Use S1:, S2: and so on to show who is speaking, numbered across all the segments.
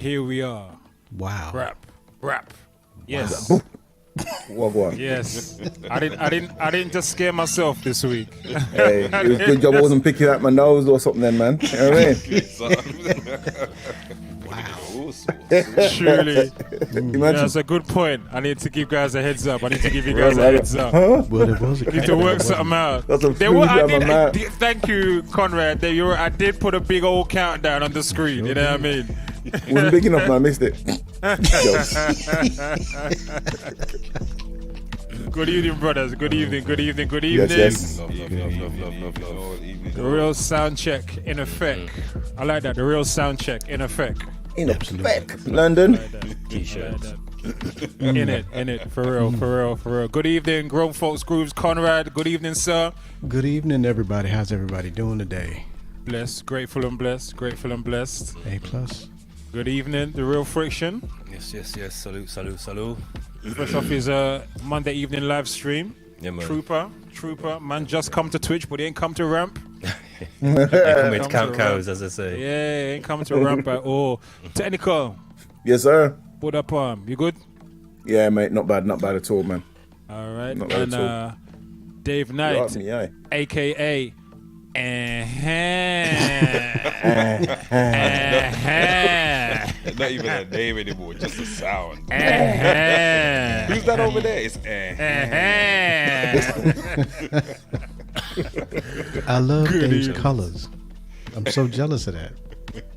S1: here we are.
S2: Wow.
S1: Rap. Yes.
S3: Wow. What?
S1: Yes. I didn't just scare myself this week.
S3: Hey, it was a good job I wasn't picking at my nose or something then, man. You know what I mean?
S4: Wow.
S1: Truly.
S3: Imagine.
S1: That's a good point. I need to give guys a heads up. I need to give you guys a heads up.
S3: Huh?
S2: Well, it was
S1: Need to work something out.
S3: That's a
S1: Thank you, Conrad. I did put a big old countdown on the screen. You know what I mean?
S3: Wasn't big enough, man. I missed it.
S1: Good evening, brothers. Good evening.
S3: Yes.
S4: Love.
S1: The Real Soundcheck in effect. I like that. The Real Soundcheck in effect.
S3: In effect. London.
S4: T-shirts.
S1: In it. For real. Good evening, grown folks grooves. Conrad. Good evening, sir.
S2: Good evening, everybody. How's everybody doing today?
S1: Blessed, grateful and blessed.
S2: A plus.
S1: Good evening, the Real Friction.
S4: Yes. Salute.
S1: Fresh off his Monday evening live stream.
S4: Yeah, man.
S1: Trooper. Man just come to Twitch, but he ain't come to ramp.
S4: Come here to count cows, as I say.
S1: Yeah, he ain't come to ramp at all. Technical.
S3: Yes, sir.
S1: Put up arm. You good?
S3: Yeah, mate. Not bad at all, man.
S1: All right.
S3: Not bad at all.
S1: Dave
S3: You
S1: Knight,
S3: asked me, aye.
S1: a.k.a.
S4: Not even a name anymore, just a sound. Who's
S1: Who's
S4: that over there? It's
S2: I love
S1: Good
S2: Dave's
S1: evening.
S2: colors. I'm so jealous of that.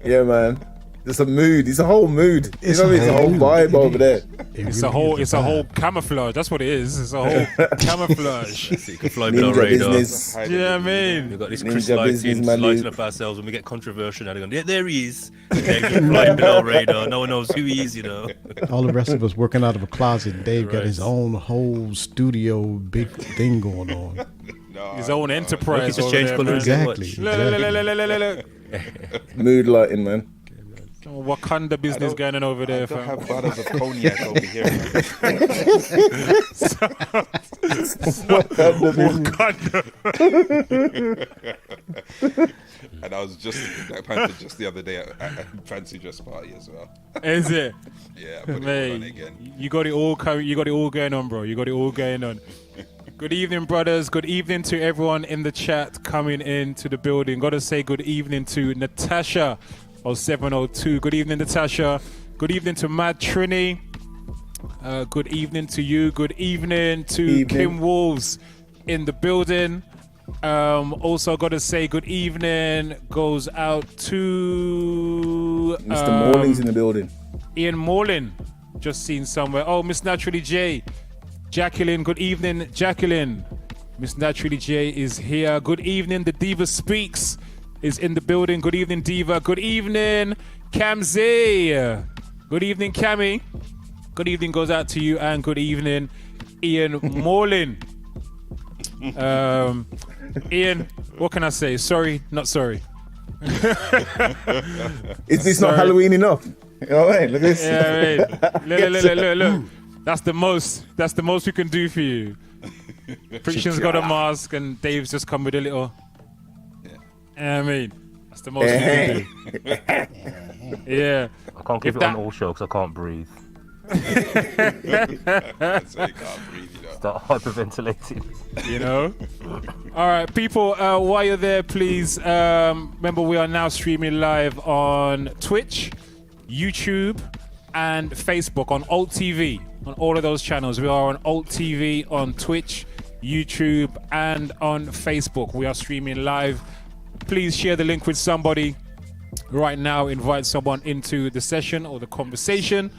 S3: Yeah, man. It's a mood. It's a whole mood.
S2: It's
S3: You know what I mean? It's a whole
S2: mood.
S3: vibe
S2: It
S3: over there.
S2: is.
S1: It's
S2: really
S1: a whole
S2: vibe.
S1: camouflage. That's what it is. It's a whole camouflage.
S4: So you can fly below
S3: Ninja
S4: radar.
S3: business.
S1: You know what I mean?
S4: We've got this
S3: Ninja
S4: Chris
S3: business,
S4: lighting,
S3: man,
S4: lighting
S3: dude.
S4: up ourselves. When we get controversial, now they're going, yeah, there he is. They're just flying below radar. No one knows who he is, you know.
S2: All the rest of us working out of a closet. Dave got
S4: Right.
S2: his own whole studio, big thing going on.
S1: His own enterprise.
S4: Look, he just
S1: over
S4: changed
S1: there,
S4: colours.
S1: man.
S2: Exactly.
S1: Look.
S3: Mood lighting, man.
S1: Wakanda business going on over there,
S4: I don't
S1: fam.
S4: have bottles of cognac over here.
S1: Wakanda.
S4: And I was just in Black Panther just the other day at fancy dress party as well.
S1: Is it?
S4: Yeah, I put it all on
S1: Mate,
S4: again.
S1: you got it all going on, bro. You got it all going on. Good evening, brothers. Good evening to everyone in the chat coming into the building. Got to say good evening to Natasha of 702. Good evening, Natasha. Good evening to Mad Trini. Good evening to you. Good evening to
S3: Evening.
S1: Kim Wolves in the building. Also got to say good evening goes out to
S3: Mr. Morley's in the building.
S1: Ian Morlin, just seen somewhere. Oh, Miss Naturally J. Jacqueline, good evening, Jacqueline. Miss Naturally J is here. Good evening, the Diva Speaks is in the building. Good evening, Diva. Good evening, Camzy. Good evening, Cammy. Good evening goes out to you, and good evening, Ian Morlin. Ian, what can I say? Sorry, not sorry.
S3: Is this not
S1: Sorry.
S3: Halloween enough? You know what I mean? Look at this.
S1: Yeah, right. Look. That's the most we can do for you. Friction's got a mask and Dave's just come with a little. Yeah. I mean, that's the most we can do. Yeah.
S5: I can't keep
S1: If
S5: it
S1: that-
S5: on all show because I can't breathe.
S4: So you can't breathe, you know.
S5: Start hyperventilating.
S1: You know. All right, people. While you're there, please remember we are now streaming live on Twitch, YouTube, and Facebook on Alt TV. On all of those channels, we are on Alt TV, on Twitch, YouTube, and on Facebook. We are streaming live. Please share the link with somebody right now. Invite someone into the session or the conversation.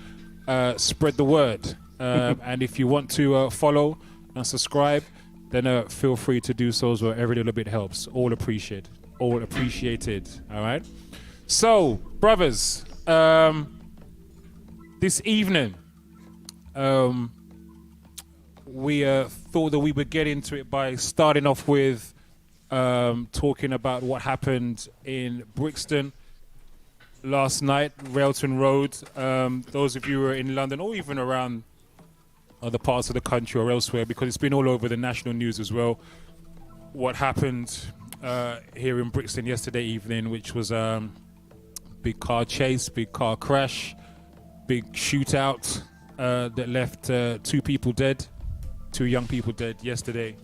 S1: Spread the word. And if you want to follow and subscribe, then feel free to do so as well. Every little bit helps. All appreciated. All appreciated. All right. So, brothers, this evening, we thought that we would get into it by starting off with talking about what happened in Brixton last night, Railton Road. Those of you who are in London or even around other parts of the country or elsewhere, because it's been all over the national news as well, what happened here in Brixton yesterday evening, which was big car chase, big car crash. big shootout that left 2 people dead, 2 young people dead yesterday,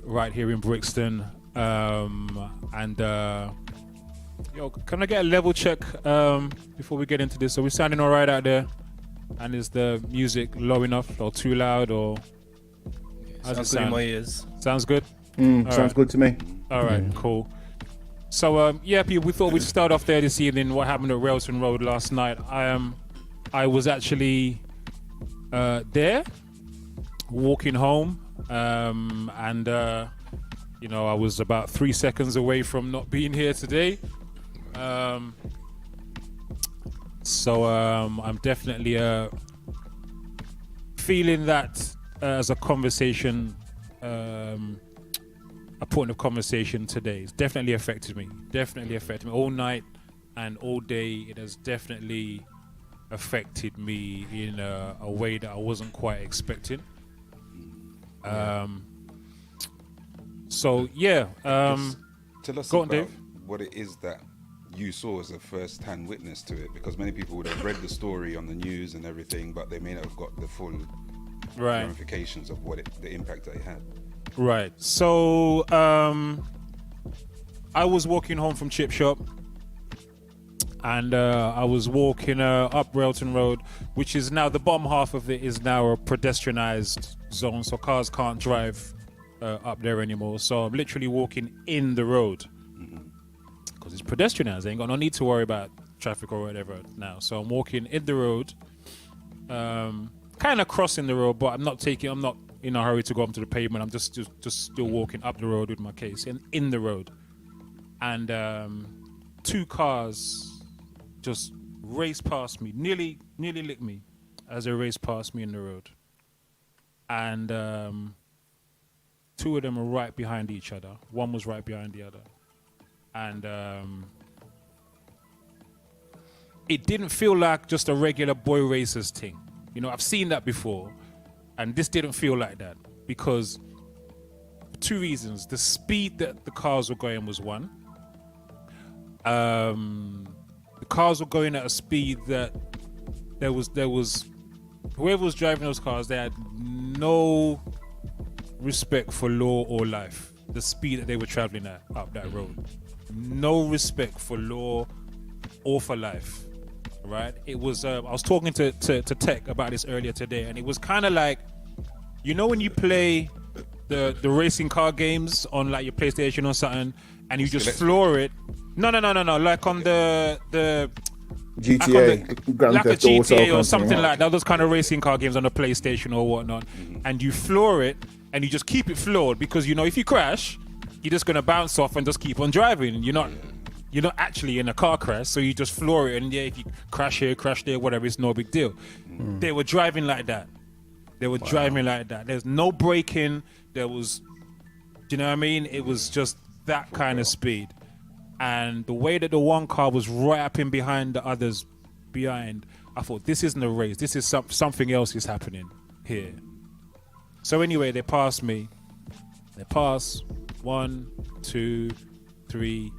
S1: right here in Brixton. And can I get a level check before we get into this? Are we sounding all right out there? And is the music low enough or too loud, or how's it
S4: Sounds good in
S1: sound?
S4: my ears.
S1: Sounds good.
S3: Sounds
S1: right.
S3: good to me.
S1: All right, cool. So people, we thought we'd start off there this evening. What happened at Railton Road last night? I was actually there, walking home, and I was about 3 seconds away from not being here today. So I'm definitely feeling that as a conversation, a point of conversation today. It's definitely affected me. Definitely affected me all night and all day. It has definitely affected me in a way that I wasn't quite expecting. So yeah.
S6: Tell us
S1: go on,
S6: about
S1: Dave.
S6: what it is that you saw as a first-hand witness to it, because many people would have read the story on the news and everything, but they may not have got the full ramifications of the impact that it had.
S1: Right. So I was walking home from Chip Shop, and I was walking up Railton Road, which is now, the bottom half of it is now a pedestrianized zone, so cars can't drive up there anymore. So I'm literally walking in the road because it's pedestrianized. I ain't got no need to worry about traffic or whatever now. So I'm walking in the road, kind of crossing the road, but I'm not in a hurry to go up to the pavement. I'm just still walking up the road with my case in the road, and 2 cars just raced past me, nearly licked me as they raced past me in the road, and 2 of them are right behind each other. One was right behind the other, and it didn't feel like just a regular boy racers thing. I've seen that before, and this didn't feel like that, because 2 reasons. The speed that the cars were going was one. The cars were going at a speed that there was whoever was driving those cars, they had no respect for law or life. The speed that they were traveling at up that road, no respect for law or for life. Right? It was. I was talking to Tech about this earlier today, and it was kind of like, when you play the racing car games on like your PlayStation or something, and you just floor it. No. Like on the
S3: GTA, Grand
S1: like a
S3: Theft Auto
S1: GTA or something like that. Those kind of racing car games on the PlayStation or whatnot, and you floor it, and you just keep it floored, because if you crash, you're just gonna bounce off and just keep on driving. You're not actually in a car crash, so you just floor it, and if you crash here, crash there, whatever, it's no big deal. They were driving like that. Driving like that. There's no braking. There was, do you know what I mean? It was just that kind of speed. And the way that the one car was right up in behind the others behind, I thought, this isn't a race. This is something else is happening here. So anyway, they passed me. They passed 1, 2, 3,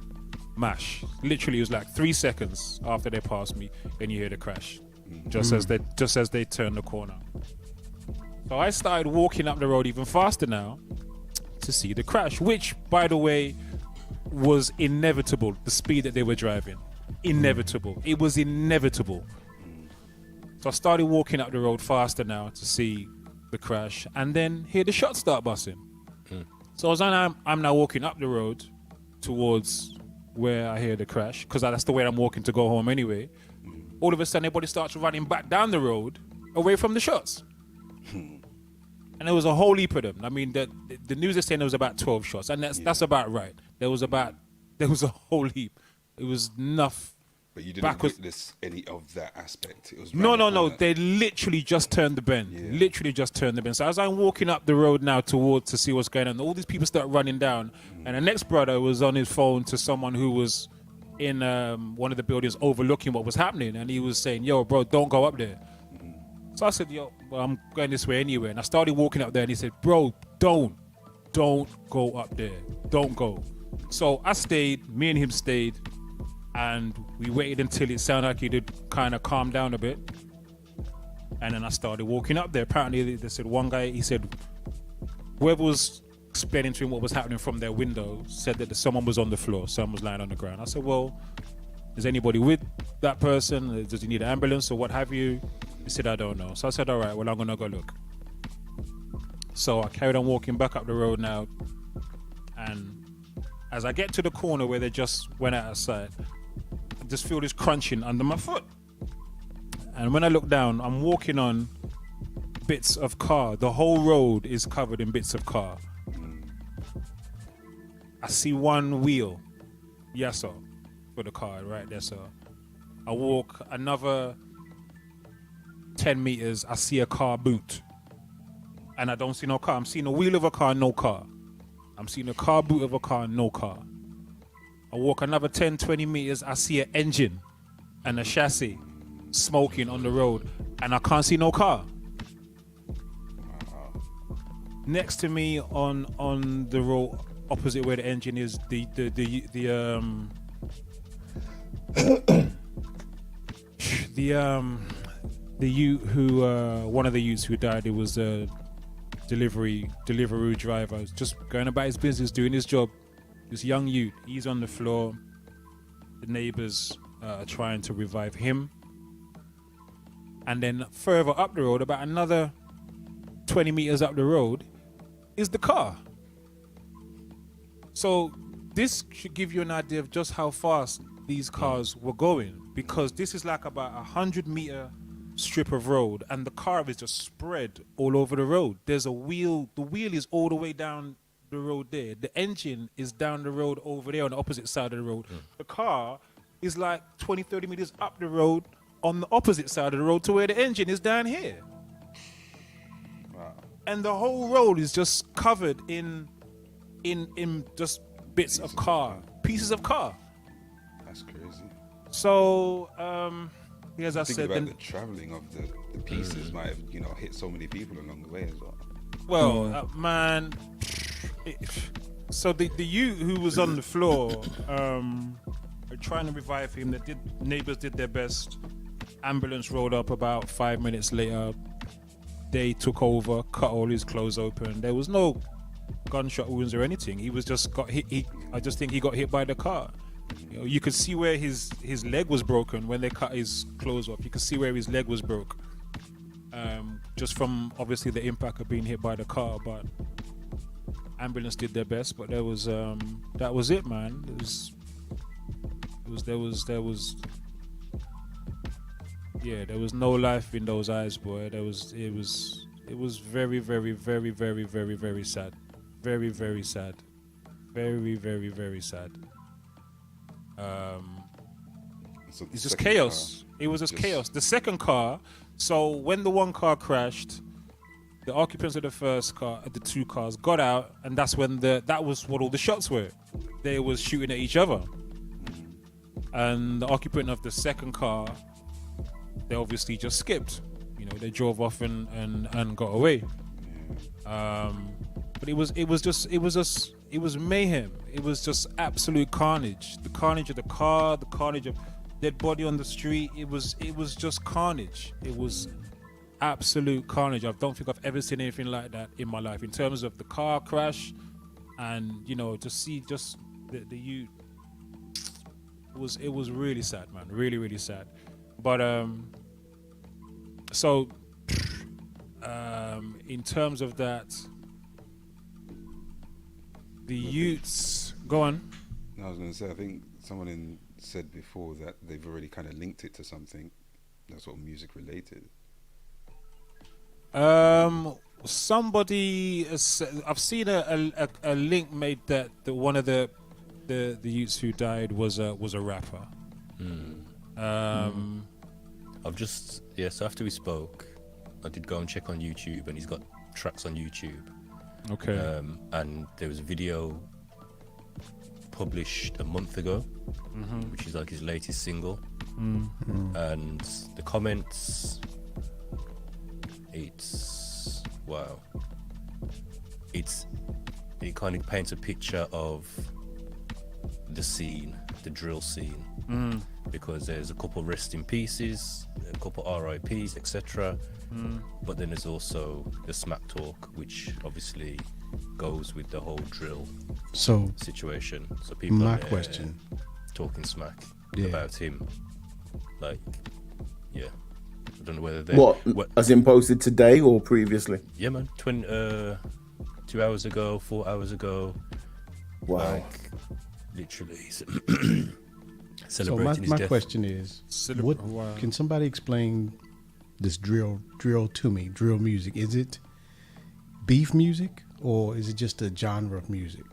S1: mash. Literally, it was like 3 seconds after they passed me, then you hear the crash, just as they turned the corner. So I started walking up the road even faster now to see the crash, which, by the way, was inevitable. The speed that they were driving, inevitable. It was inevitable. So I started walking up the road faster now to see the crash, and then hear the shots start busting. So I'm now walking up the road towards where I hear the crash, because that's the way I'm walking to go home anyway. All of a sudden, everybody starts running back down the road away from the shots. And there was a whole heap of them. I mean, the news is saying there was about 12 shots, and that's about right. There was a whole heap. It was enough.
S6: But you didn't witness any of that aspect. It was
S1: no. They literally just turned the bend.
S6: Yeah.
S1: Literally just turned the bend. So as I'm walking up the road now to see what's going on, all these people start running down. And the next brother was on his phone to someone who was in one of the buildings overlooking what was happening, and he was saying, "Yo, bro, don't go up there." So I said, "Yo, well, I'm going this way anyway." And I started walking up there, and he said, "Bro, don't go up there. Don't go." So I stayed. Me and him stayed. And we waited until it sounded like he did kind of calm down a bit. And then I started walking up there. Apparently, they said one guy, he said, whoever was explaining to him what was happening from their window said that someone was on the floor, someone was lying on the ground. I said, well, is anybody with that person? Does he need an ambulance or what have you? He said, I don't know. So I said, all right, well, I'm going to go look. So I carried on walking back up the road now. And as I get to the corner where they just went out of sight, I just feel this crunching under my foot. And when I look down, I'm walking on bits of car. The whole road is covered in bits of car. I see one wheel. Yes, sir. For the car right there, sir. I walk another 10 meters. I see a car boot. And I don't see no car. I'm seeing a wheel of a car, no car. I'm seeing a car boot of a car, no car. I walk another 10, 20 meters. I see an engine and a chassis smoking on the road, and I can't see no car. Next to me on the road opposite where the engine is, the youth who one of the youths who died, it was a delivery driver. Was just going about his business, doing his job. This young youth, he's on the floor. The neighbors are trying to revive him. And then further up the road, about another 20 meters up the road, is the car. So this should give you an idea of just how fast these cars were going, because this is like about 100-meter strip of road, and the car is just spread all over the road. There's a wheel. The wheel is all the way down the road there. The engine is down the road over there on the opposite side of the road. The car is like 20, 30 meters up the road on the opposite side of the road to where the engine is down here. Wow. And the whole road is just covered in just bits of car, pieces of car.
S6: That's crazy.
S1: So, as I said,
S6: about the traveling of the pieces might have, hit so many people along the way as well.
S1: Well, man. So the youth who was on the floor, trying to revive him. Neighbors did their best. Ambulance rolled up about 5 minutes later. They took over, cut all his clothes open. There was no gunshot wounds or anything. He was just got hit. I just think he got hit by the car. You could see where his leg was broken when they cut his clothes off. You could see where his leg was broke, just from obviously the impact of being hit by the car. But ambulance did their best. But there was that was it, man. There was no life in those eyes, boy. It was very, very, very, very, very, very sad. Very, very sad. Very, very, very sad.
S6: So
S1: it's just chaos. It was just chaos. The second car, so when the one car crashed, the occupants of the first car, the two cars, got out, and that's when that was what all the shots were. They was shooting at each other. And the occupant of the second car, they obviously just skipped. They drove off and got away. But it was mayhem. It was just absolute carnage. The carnage of the car, the carnage of dead body on the street. It was just carnage. It was absolute carnage. I don't think I've ever seen anything like that in my life in terms of the car crash, and to see just the youth. It was really sad, man. Really, really sad. But so in terms of that, the youths. Go on.
S6: No, I was going to say, I think someone said before that they've already kind of linked it to something that's sort of music related.
S1: Somebody, I've seen a link made that one of the youths who died was a rapper.
S4: So after we spoke, I did go and check on YouTube, and he's got tracks on YouTube.
S1: Okay.
S4: And there was a video published a month ago, which is like his latest single. And the comments, it's wow. It kind of paints a picture of the scene, the drill scene, because there's a couple rest in pieces, a couple RIPs, etc. But then there's also the smack talk, which obviously goes with the whole drill
S2: So
S4: situation. So people
S2: my
S4: are there
S2: question,
S4: talking smack
S2: Yeah.
S4: about him, like, yeah. I don't know whether they
S3: What? As in posted today or previously?
S4: Yeah, man. 2 hours ago, 4 hours ago.
S3: Wow.
S4: Like, literally
S2: so
S4: celebrating his
S2: my
S4: death.
S2: question is, what
S1: Wow.
S2: can somebody explain this drill to me? Drill music, is it beef music or is it just a genre of music?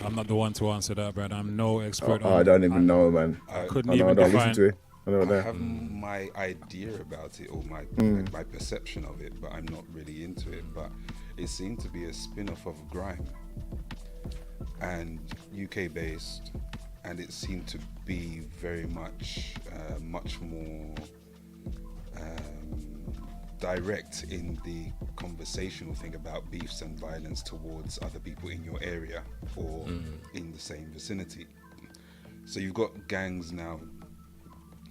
S1: I'm not the one to answer that, Brad. I'm no expert
S3: I don't even know, man.
S1: couldn't
S3: I
S1: even
S3: don't listen
S1: define.
S3: to it. I don't
S6: I
S3: know.
S6: have my idea about it or my perception of it, but I'm not really into it. But it seemed to be a spin-off of grime and UK based, and it seemed to be very much much more direct in the conversational thing about beefs and violence towards other people in your area or in the same vicinity. So you've got gangs now,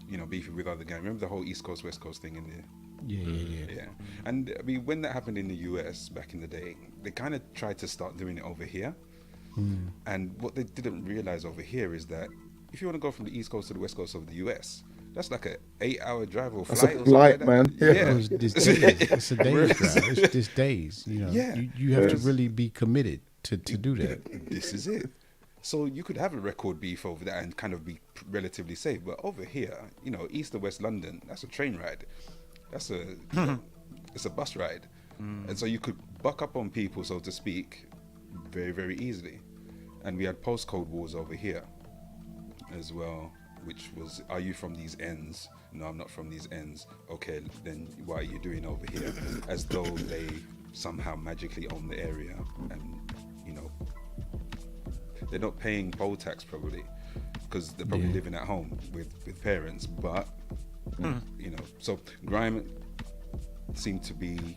S6: you know, beefing with other gangs. Remember the whole East Coast, West Coast thing in there?
S2: Yeah.
S6: And I mean, when that happened in the US back in the day, they kind of tried to start doing it over here. And what they didn't realize over here is that if you want to go from the East Coast to the West Coast of the US, that's like a 8-hour drive or flight.
S3: That's a
S6: or something
S3: flight,
S6: like
S3: man.
S6: that.
S3: Yeah.
S2: It's a day's drive. It's just days. You know,
S6: Yeah.
S2: you have to really be committed to do that.
S6: This is it. So you could have a record beef over that and kind of be relatively safe. But over here, you know, East or West London, that's a train ride. That's it's a bus ride. And so you could buck up on people, so to speak, very, very easily. And we had postcode wars over here as well, which was, are you from these ends? No, I'm not from these ends. Okay, then what are you doing over here? As though they somehow magically own the area and, you know, they're not paying poll tax probably because they're probably living at home with parents, but you know, so grime seemed to be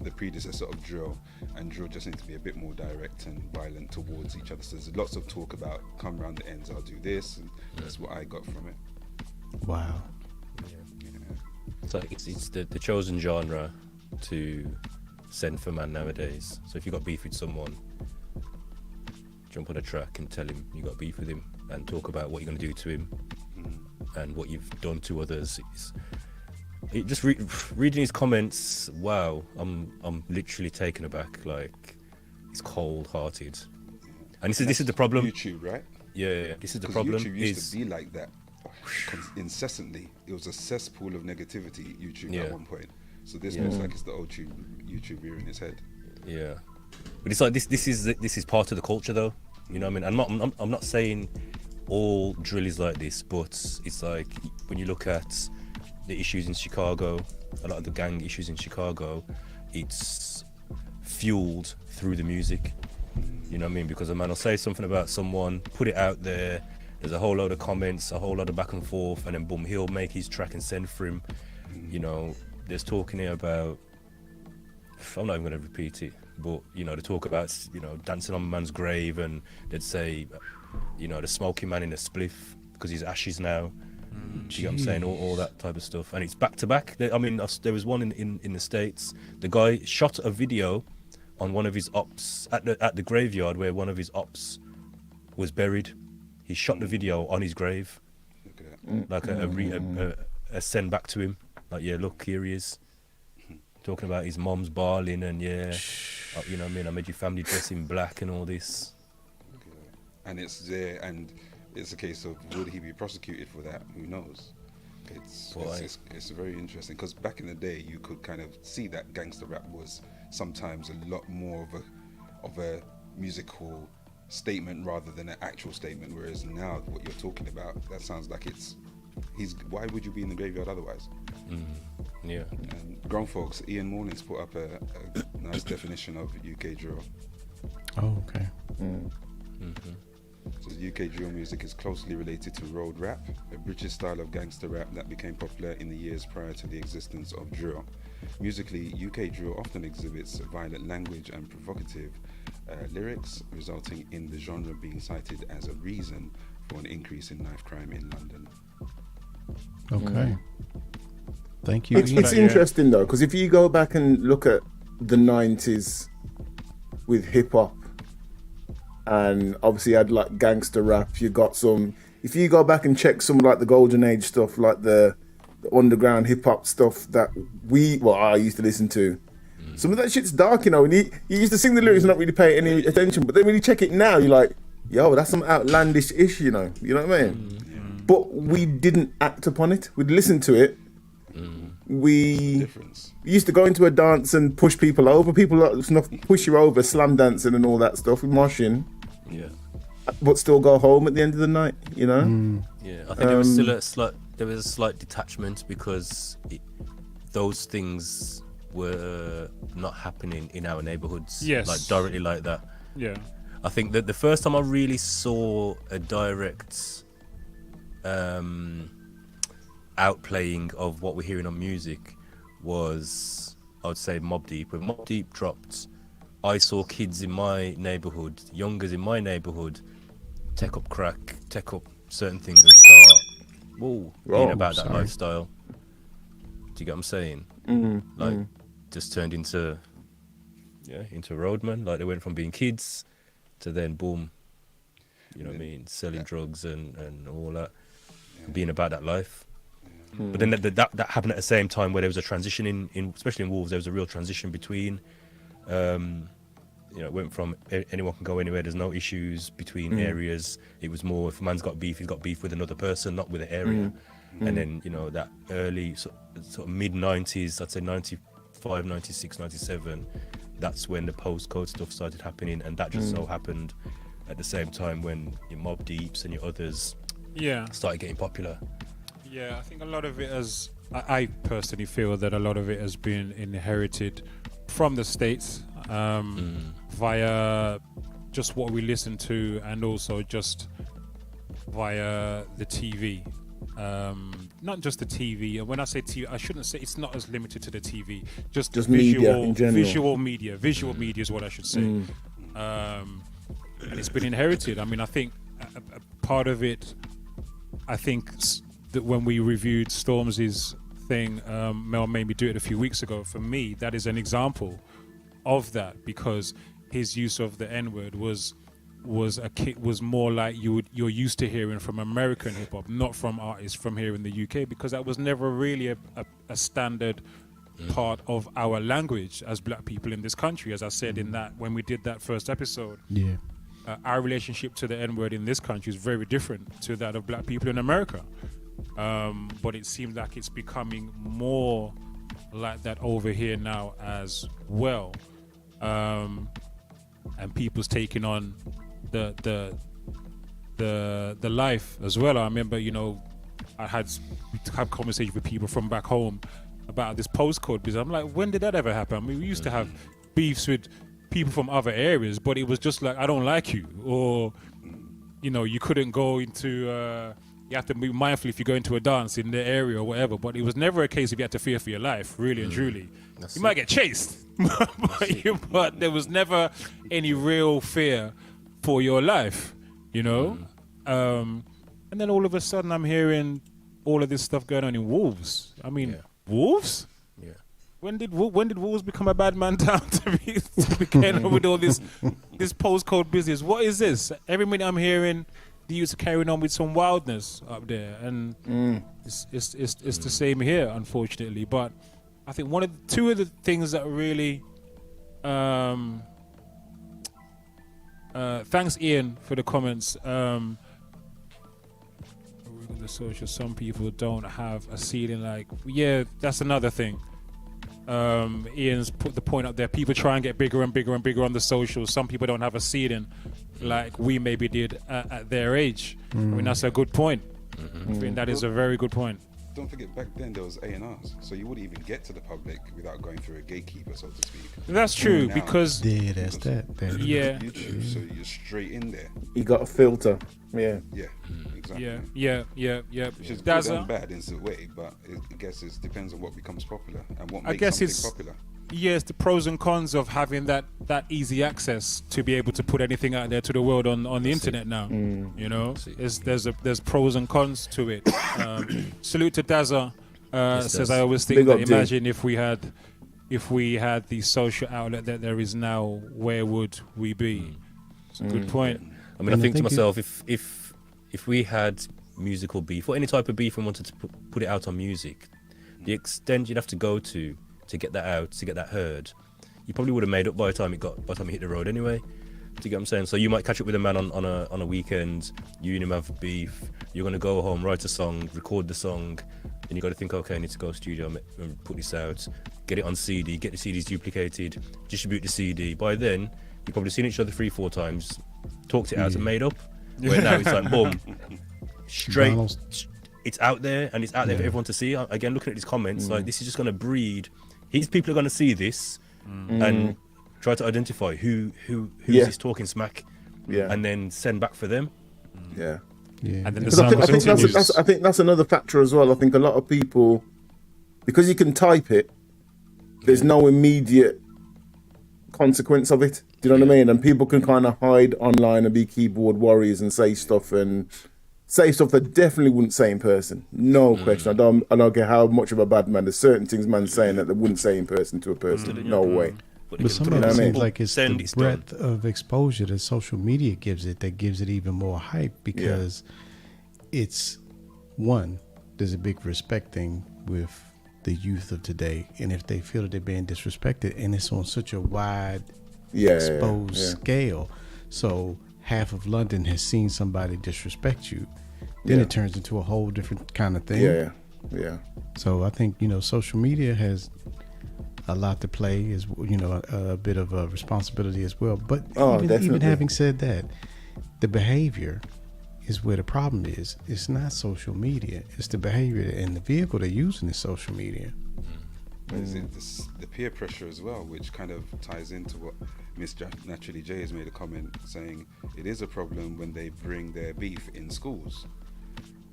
S6: the predecessor of drill, and drill just seemed to be a bit more direct and violent towards each other. So there's lots of talk about come round the ends, I'll do this, and that's what I got from it.
S2: Wow.
S4: So it's the chosen genre to send for man nowadays. So if you got beef with someone, jump on a track and tell him you got beef with him, and talk about what you're going to do to him and what you've done to others. Just reading his comments, wow, I'm literally taken aback. Like, it's cold-hearted, and this is the problem.
S6: YouTube, right?
S4: Yeah, this is the
S6: 'Cause
S4: problem.
S6: YouTube used to be like that incessantly. It was a cesspool of negativity, YouTube, at one point. So this looks like it's the old YouTube rearing its head.
S4: Yeah, but it's like this is part of the culture, though. You know what I mean? I'm not saying all drill is like this, but it's like when you look at the issues in Chicago, a lot of the gang issues in Chicago, it's fueled through the music. You know what I mean? Because a man will say something about someone, put it out there, there's a whole load of comments, a whole lot of back and forth, and then boom, he'll make his track and send for him. You know, there's talking here about, I'm not even going to repeat it, but, you know, they talk about, you know, dancing on a man's grave, and they'd say, you know, the smoking man in a spliff because he's ashes now. Do you get what I'm saying? All that type of stuff. And it's back to back. I mean, there was one in the States. The guy shot a video on one of his ops at the graveyard where one of his ops was buried. He shot the video on his grave,
S6: Look at that.
S4: like a send back to him. Like, yeah, look, here he is. Talking about his mom's bawling and you know what I mean, I made your family dress in black and all this.
S6: And it's there, and it's a case of would he be prosecuted for that? Who knows? It's very interesting because back in the day you could kind of see that gangster rap was sometimes a lot more of a musical statement rather than an actual statement, whereas now what you're talking about, that sounds like why would you be in the graveyard otherwise?
S4: Yeah.
S6: And grown folks, Ian Mornings put up a nice definition of UK drill.
S2: Oh, okay.
S6: So UK drill music is closely related to road rap, a British style of gangster rap that became popular in the years prior to the existence of drill. Musically, UK drill often exhibits violent language and provocative lyrics, resulting in the genre being cited as a reason for an increase in knife crime in London.
S2: Okay. Thank you.
S3: It's interesting though, because if you go back and look at the 90s with hip hop, and obviously you had like gangster rap, you got some. If you go back and check some like the golden age stuff, like the underground hip hop stuff that I used to listen to. Some of that shit's dark, you know. And you used to sing the lyrics and not really pay any attention, but then when you check it now, you're like, yo, that's some outlandish ish, you know. You know what I mean? But we didn't act upon it. We'd listen to it. We used to go into a dance and push people over. People push you over, slam dancing and all that stuff, moshing.
S4: Yeah.
S3: But still go home at the end of the night, you know?
S4: Yeah, I think there was still a slight detachment because those things were not happening in our neighborhoods.
S1: Yes.
S4: Like directly like that.
S1: Yeah.
S4: I think that the first time I really saw a direct outplaying of what we're hearing on music was, I would say, Mobb Deep. When Mobb Deep dropped, I saw kids in my neighborhood, youngers in my neighborhood, take up crack, take up certain things and start being about that lifestyle. Do you get what I'm saying? Just turned into roadmen. Like they went from being kids to then boom, you know what I mean, selling drugs and all that, being about that life. But then that happened at the same time where there was a transition in especially in Wolves, there was a real transition between it went from anyone can go anywhere, there's no issues between areas. It was more, if a man's got beef, he's got beef with another person, not with the area. And then, that early sort of mid-90s, I'd say 95, 96, 97, that's when the postcode stuff started happening. And that just so happened at the same time when your Mobb Deeps and your others started getting popular.
S1: Yeah, I think a lot of it I personally feel that a lot of it has been inherited from the States via just what we listen to and also just via the TV. Not just the TV, and when I say TV, I shouldn't say it's not as limited to the TV. Just
S3: media in general.
S1: Visual media is what I should say. And it's been inherited. I mean, I think a part of it, I think that when we reviewed Stormzy's thing, Mel made me do it a few weeks ago. For me, that is an example of that, because his use of the N-word was more like you're used to hearing from American hip hop, not from artists from here in the UK, because that was never really a standard part of our language as black people in this country. As I said in that when we did that first episode, our relationship to the N-word in this country is very different to that of black people in America. But it seems like it's becoming more like that over here now as well. And people's taking on the life as well. I remember, I had conversations with people from back home about this postcode, because I'm like, when did that ever happen? I mean, we used to have beefs with people from other areas, but it was just like, I don't like you, or you couldn't go into you have to be mindful if you go into a dance in the area or whatever, but it was never a case of you had to fear for your life, really and truly. You might get chased, but there was never any real fear for your life, and then all of a sudden I'm hearing all of this stuff going on in Wolves. I mean, Wolves?
S4: Yeah.
S1: When did Wolves become a bad man town to be getting on with all this postcode business? What is this? Every minute I'm hearing the youths are carrying on with some wildness up there, and it's the same here, unfortunately. But I think two of the things that really thanks Ian for the comments. The social, some people don't have a ceiling. Like, that's another thing. Ian's put the point up there. People try and get bigger and bigger and bigger on the socials. Some people don't have a ceiling like we maybe did at their age. I mean, that's a good point. I think that is a very good point.
S6: Don't forget, back then there was A&Rs, so you wouldn't even get to the public without going through a gatekeeper, so to speak.
S1: That's true, because
S2: that's that.
S6: YouTube, so you're straight in there.
S3: You got a filter. Yeah,
S6: exactly.
S1: Yeah.
S6: Which is good and bad in a way, but I guess it depends on what becomes popular and what makes something popular.
S1: Yes, the pros and cons of having that easy access to be able to put anything out there to the world on the internet now. You know, there's pros and cons to it. Salute to Dazza. Says I always think
S3: Big
S1: that
S3: up, D.
S1: imagine if we had the social outlet that there is now, where would we be? It's a good point.
S4: I mean, I think to myself, if we had musical beef or any type of beef and wanted to put it out on music, the extent you'd have to go to get that out, to get that heard, you probably would have made up by the time it hit the road anyway. Do you get what I'm saying? So you might catch up with a man on a weekend, you and him have beef, you're going to go home, write a song, record the song, and you got to think, okay, I need to go to studio and put this out, get it on CD, get the CDs duplicated, distribute the CD. By then, you've probably seen each other 3-4 times, talked it out and made up. Where now it's like, boom, straight, it's out there, and it's out there for everyone to see. Again, looking at these comments, like, this is just going to breed. These people are going to see this and try to identify who's this talking smack, and then send back for them.
S2: Yeah.
S1: And then
S3: I think that's another factor as well. I think a lot of people, because you can type it, there's no immediate consequence of it. Do you know what I mean? And people can kind of hide online and be keyboard warriors and say stuff that definitely wouldn't say in person. No question. I don't care how much of a bad man. There's certain things man saying that they wouldn't say in person to a person. No way.
S2: But some of it seems like it's the breadth of exposure that social media gives it that gives it even more hype, because it's one, there's a big respect thing with the youth of today, and if they feel that they're being disrespected, and it's on such a wide exposed scale, so half of London has seen somebody disrespect you, then it turns into a whole different kind of thing. So I think, social media has a lot to play, is a bit of a responsibility as well. But even having said that, the behavior is where the problem is. It's not social media. It's the behavior, and the vehicle they're using is social media.
S6: Is it the peer pressure as well, which kind of ties into what Miss Naturally J has made a comment saying it is a problem when they bring their beef in schools.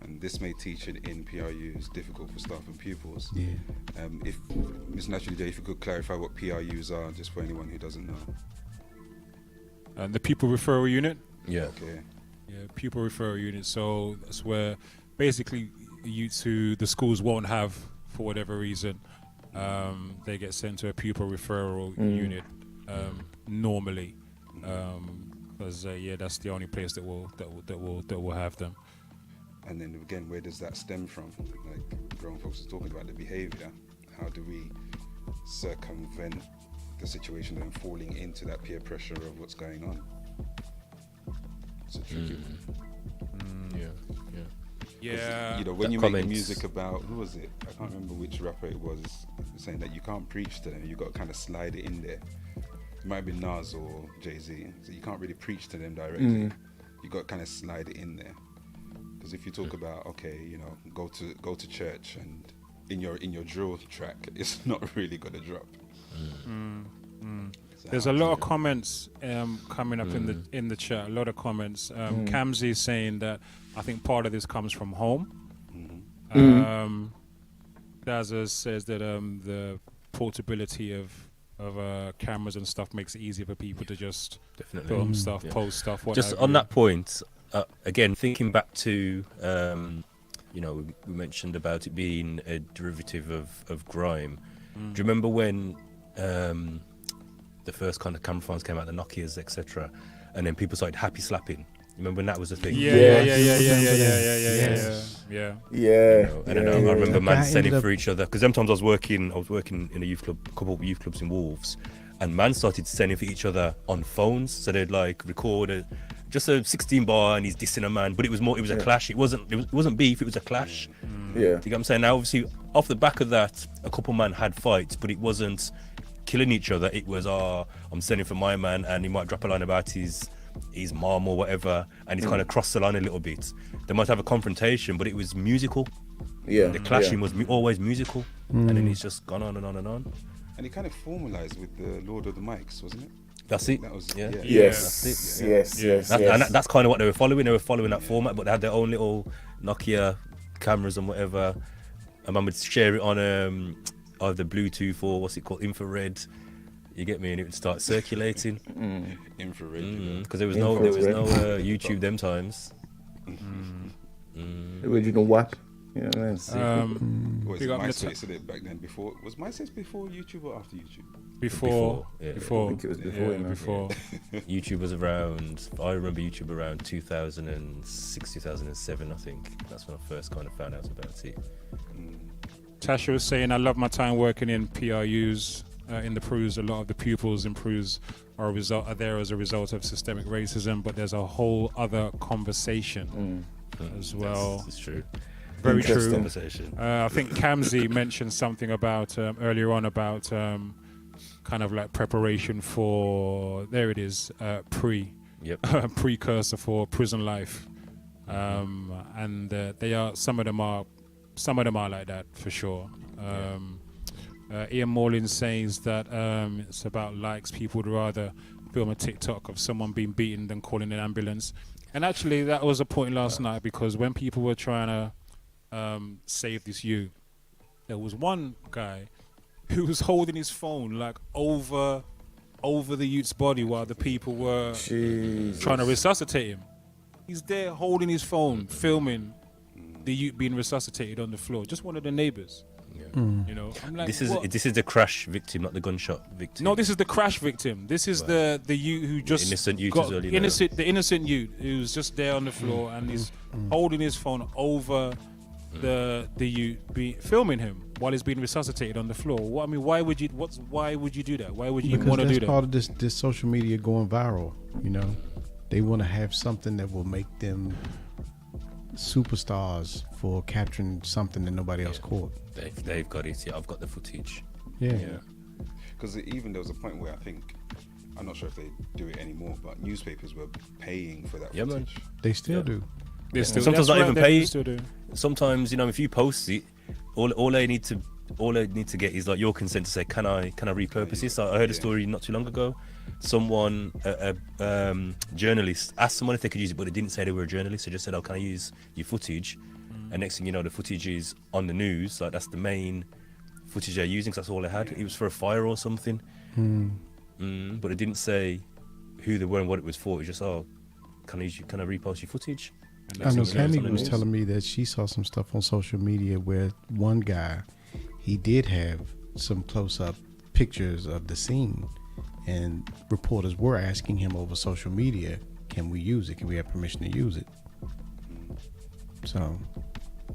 S6: And this may teach it in PRUs difficult for staff and pupils. If Ms. Naturally J, if you could clarify what PRUs are, just for anyone who doesn't know.
S1: The pupil referral unit.
S6: Okay.
S1: Pupil referral unit. So that's where basically the schools won't have, for whatever reason, they get sent to a pupil referral unit normally, because that's the only place that will have them.
S6: And then again, where does that stem from? Like grown folks are talking about the behaviour. How do we circumvent the situation and falling into that peer pressure of what's going on? It's a tricky one.
S1: Yeah.
S6: When you make music about, who was it? I can't remember which rapper it was, saying that you can't preach to them. You got to kind of slide it in there. It might be Nas or Jay-Z. So you can't really preach to them directly. You got to kind of slide it in there. Because if you talk about, go to church, and in your drill track, it's not really gonna drop. So
S1: there's a lot of comments coming up in the chat. A lot of comments. Kamzi is saying that I think part of this comes from home. Dazza says that the portability of cameras and stuff makes it easier for people to just film stuff, post stuff.
S4: Just on that point. Again, thinking back to, we mentioned about it being a derivative of grime. Do you remember when the first kind of camera phones came out, the Nokias, etc., and then people started happy slapping? You remember when that was a thing?
S1: Yeah.
S4: And then I remember man sending for each other, because sometimes I was working in a youth club, a couple of youth clubs in Wolves, and man started sending for each other on phones. So they'd like record just a 16 bar and he's dissing a man, but it was a clash. It wasn't beef, it was a clash. Do you get what I'm saying? Now obviously off the back of that, a couple man had fights, but it wasn't killing each other. It was I'm sending for my man, and he might drop a line about his mom or whatever, and he's kind of crossed the line a little bit. They might have a confrontation, but it was musical. The clashing was always musical, and then it's just gone on and on and on.
S6: And it kind of formalized with the Lord of the Mics, wasn't it?
S4: That's it.
S6: That was
S3: Yes.
S4: And that's kind of what they were following. They were following that format, but they had their own little Nokia cameras and whatever. And man would share it on either Bluetooth or what's it called, infrared. You get me, and it would start circulating.
S6: Infrared.
S4: Because there was no YouTube them times.
S3: The original WAP. You know what I mean?
S6: Was
S1: Big
S6: it
S1: up
S6: MySpace,
S1: Meta-
S6: isn't it, back then? Was MySpace before YouTube or after YouTube?
S1: Before.
S3: I think it was before, you know.
S1: Before.
S4: YouTube was around, I remember YouTube around 2006, 2007, I think. That's when I first kind of found out about it.
S1: Tasha was saying, I love my time working in PRUs, in the PRUs. A lot of the pupils in PRUs are there as a result of systemic racism, but there's a whole other conversation as well.
S4: That's true.
S1: Very true.
S4: Conversation.
S1: I think Kamzi mentioned something about earlier on about kind of like preparation for, there it is, precursor for prison life. And they are, some of them are like that for sure. Ian Morlin says that it's about likes. People would rather film a TikTok of someone being beaten than calling an ambulance. And actually, that was a point last night, because when people were trying to save this youth, there was one guy who was holding his phone like over the youth's body while the people were trying to resuscitate him. He's there holding his phone, filming the youth being resuscitated on the floor. Just one of the neighbors. You know, I'm like,
S4: This is the crash victim, not the gunshot victim.
S1: no, this is the crash victim. This is the youth who just
S4: innocent youth
S1: got
S4: as well, you
S1: the innocent youth who's just there on the floor and he's holding his phone over the youth filming him while he's being resuscitated on the floor. What, I mean, why would you do that? Why would you even want to do that?
S2: That's part of this social media going viral. You know, they want to have something that will make them superstars for capturing something that nobody else caught.
S4: They've got it. Yeah, I've got the footage.
S2: Yeah.
S6: Because even there was a point where I think, I'm not sure if they do it anymore, but newspapers were paying for that
S4: Yeah, man.
S6: footage.
S2: They still do.
S4: Sometimes not even pay.
S1: Still do.
S4: Sometimes, you know, if you post it, all they need to get is like your consent to say, can I repurpose this? I heard a story not too long ago. Someone, a journalist, asked someone if they could use it, but they didn't say they were a journalist. They just said, "Oh, can I use your footage?" And next thing you know, the footage is on the news. Like, that's the main footage they're using, 'cause that's all they had. It was for a fire or something. But it didn't say who they were and what it was for. It was just, "Oh, can I repost your footage?"
S2: I know Cammy was telling me that she saw some stuff on social media where one guy, he did have some close-up pictures of the scene, and reporters were asking him over social media, can we use it? Can we have permission to use it? So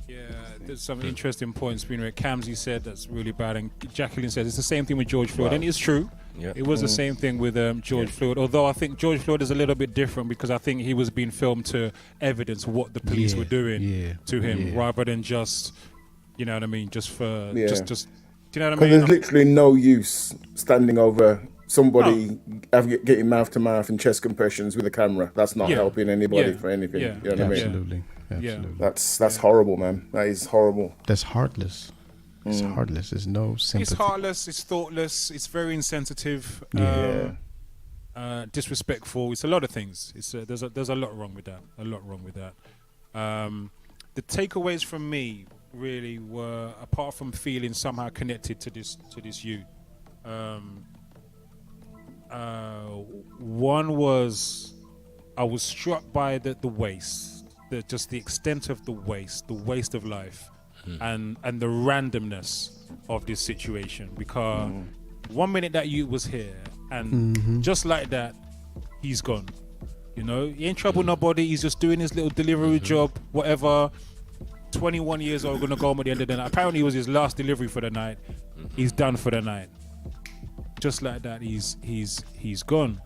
S1: Yeah, there's some interesting points being made. Kamsi said that's really bad, and Jacqueline said it's the same thing with George Floyd, and it's true.
S4: Yeah.
S1: It was the same thing with George Floyd, although I think George Floyd is a little bit different, because I think he was being filmed to evidence what the police were doing to him, rather than just, you know what I mean, just for just do you know what I mean?
S3: Because there's literally no use standing over somebody getting mouth to mouth and chest compressions with a camera. That's not helping anybody for anything. You know what I mean?
S2: absolutely.
S3: That's horrible, man. That is horrible.
S2: That's heartless. It's heartless. There's no sympathy.
S1: It's heartless. It's thoughtless. It's very insensitive. Disrespectful. It's a lot of things. It's there's a lot wrong with that. A lot wrong with that. The takeaways from me really were, apart from feeling somehow connected to this youth. One was, I was struck by the waste, just the extent of the waste of life, and the randomness of this situation. Because 1 minute that youth was here, and just like that, he's gone. You know, he ain't trouble nobody. He's just doing his little delivery job, whatever. 21 years old, gonna go home at the end of the night. Apparently, it was his last delivery for the night. He's done for the night. Just like that, he's gone.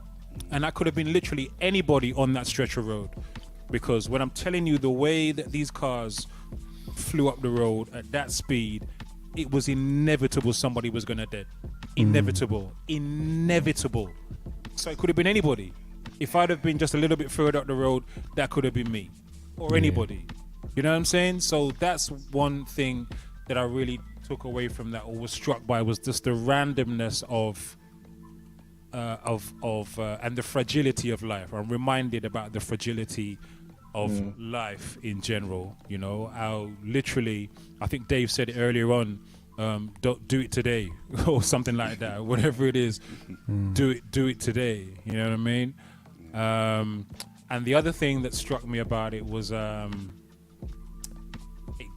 S1: And that could have been literally anybody on that stretch of road, because when I'm telling you the way that these cars flew up the road at that speed, it was inevitable somebody was gonna dead. Inevitable. So it could have been anybody. If I'd have been just a little bit further up the road, that could have been me or anybody. You know what I'm saying? So that's one thing that I really took away from that, or was struck by, was just the randomness of and the fragility of life. I'm reminded about the fragility of life in general. You know, how literally, I think Dave said it earlier on, don't do it today or something like that. Whatever it is, do it today. You know what I mean? And the other thing that struck me about it was it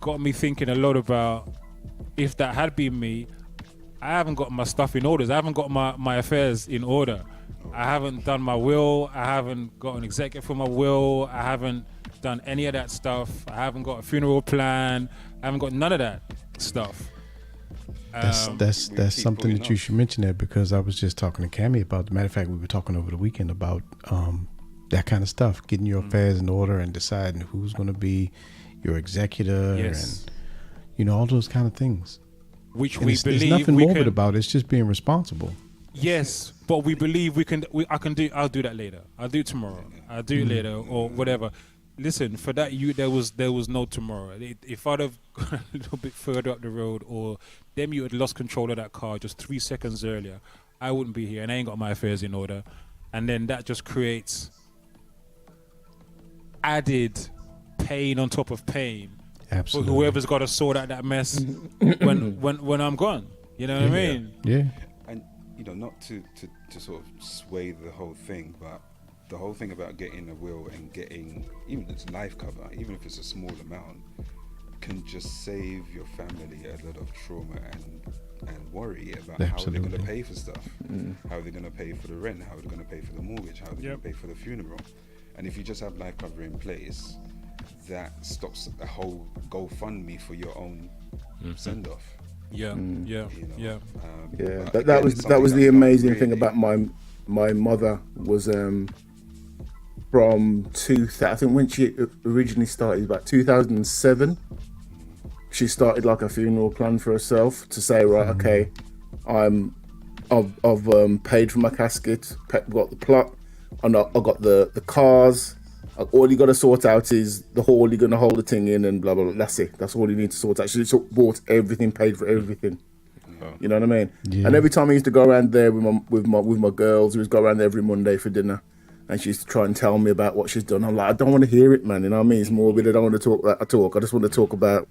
S1: got me thinking a lot about if that had been me. I haven't got my stuff in order. I haven't got my affairs in order. I haven't done my will. I haven't got an executive for my will. I haven't done any of that stuff. I haven't got a funeral plan. I haven't got none of that stuff.
S2: That's something that you should mention there, because I was just talking to Cammy about. As a matter of fact, we were talking over the weekend about that kind of stuff, getting your affairs in order and deciding who's going to be your executor and all those kind of things.
S1: Which
S2: and
S1: we
S2: there's
S1: believe
S2: nothing
S1: we
S2: morbid
S1: can,
S2: about it. It's just being responsible.
S1: Yes, but we believe we can. I'll do that later. I'll do it tomorrow. I'll do it later or whatever. Listen, for that there was no tomorrow. If I'd have gone a little bit further up the road, or them you had lost control of that car just 3 seconds earlier, I wouldn't be here, and I ain't got my affairs in order. And then that just creates added pain on top of pain.
S2: Absolutely.
S1: For whoever's got to sort out that mess when I'm gone. You know what I mean?
S2: Yeah.
S6: And not to sort of sway the whole thing, but the whole thing about getting a will and getting even its life cover, even if it's a small amount, can just save your family a lot of trauma and worry about how they're going to pay for stuff, how they're going to pay for the rent, how they're going to pay for the mortgage, how they're going to pay for the funeral. And if you just have life cover in place, that stops a whole GoFundMe for your own send off.
S3: That was the amazing thing about my mother was from 2000. I think when she originally started, about 2007, she started like a funeral plan for herself to say, right, okay, I've paid for my casket, got the plot, and I got the cars. All you got to sort out is the hall you're going to hold the thing in, and blah blah blah. That's it. That's all you need to sort out. She bought everything, paid for everything. You know what I mean? Yeah. And every time I used to go around there with my girls, we used to go around there every Monday for dinner, and she used to try and tell me about what she's done. I'm like, I don't want to hear it, man. You know what I mean? It's morbid. I don't want to talk that I talk. I just want to talk about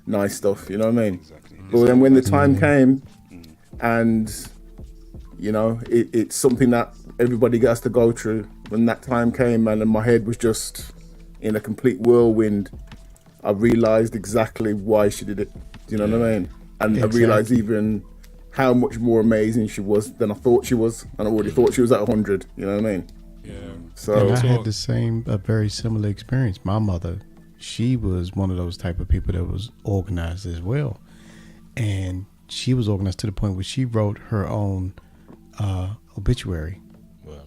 S3: nice stuff. You know what I mean?
S6: Exactly.
S3: But then when the time came, and it's something that everybody has to go through. When that time came, man, and my head was just in a complete whirlwind, I realised exactly why she did it. Do you know what I mean? And I realised even how much more amazing she was than I thought she was. And I already thought she was at 100. You know what I mean?
S1: Yeah.
S3: So
S2: and I had a very similar experience. My mother, she was one of those type of people that was organized as well. And she was organized to the point where she wrote her own obituary.
S4: Wow.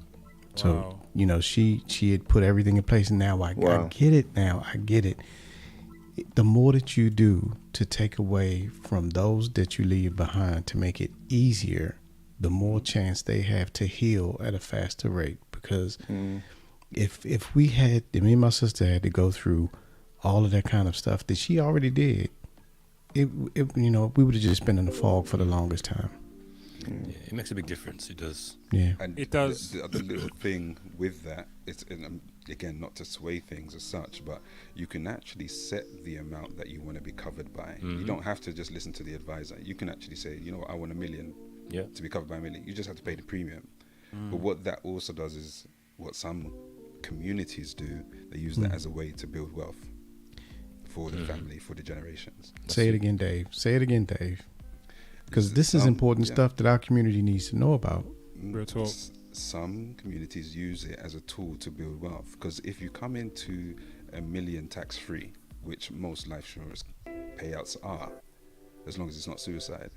S2: So, she had put everything in place, and now I get it now. I get it. The more that you do to take away from those that you leave behind to make it easier, the more chance they have to heal at a faster rate. Because if we had, me and my sister had to go through all of that kind of stuff that she already did, we would have just been in the fog for the longest time.
S4: Yeah, it makes a big difference. It does.
S2: Yeah,
S6: and
S1: it does.
S6: The other little thing with that, it's again not to sway things as such, but you can actually set the amount that you want to be covered by. You don't have to just listen to the advisor. You can actually say, you know what, I want $1 million to be covered by $1 million. You just have to pay the premium. But what that also does is what some communities do. They use that as a way to build wealth for the family, for the generations.
S2: Say it again, Dave. Because this is important stuff that our community needs to know about.
S1: Real talk.
S6: Some communities use it as a tool to build wealth. Because if you come into $1 million tax-free, which most life insurance payouts are, as long as it's not suicide,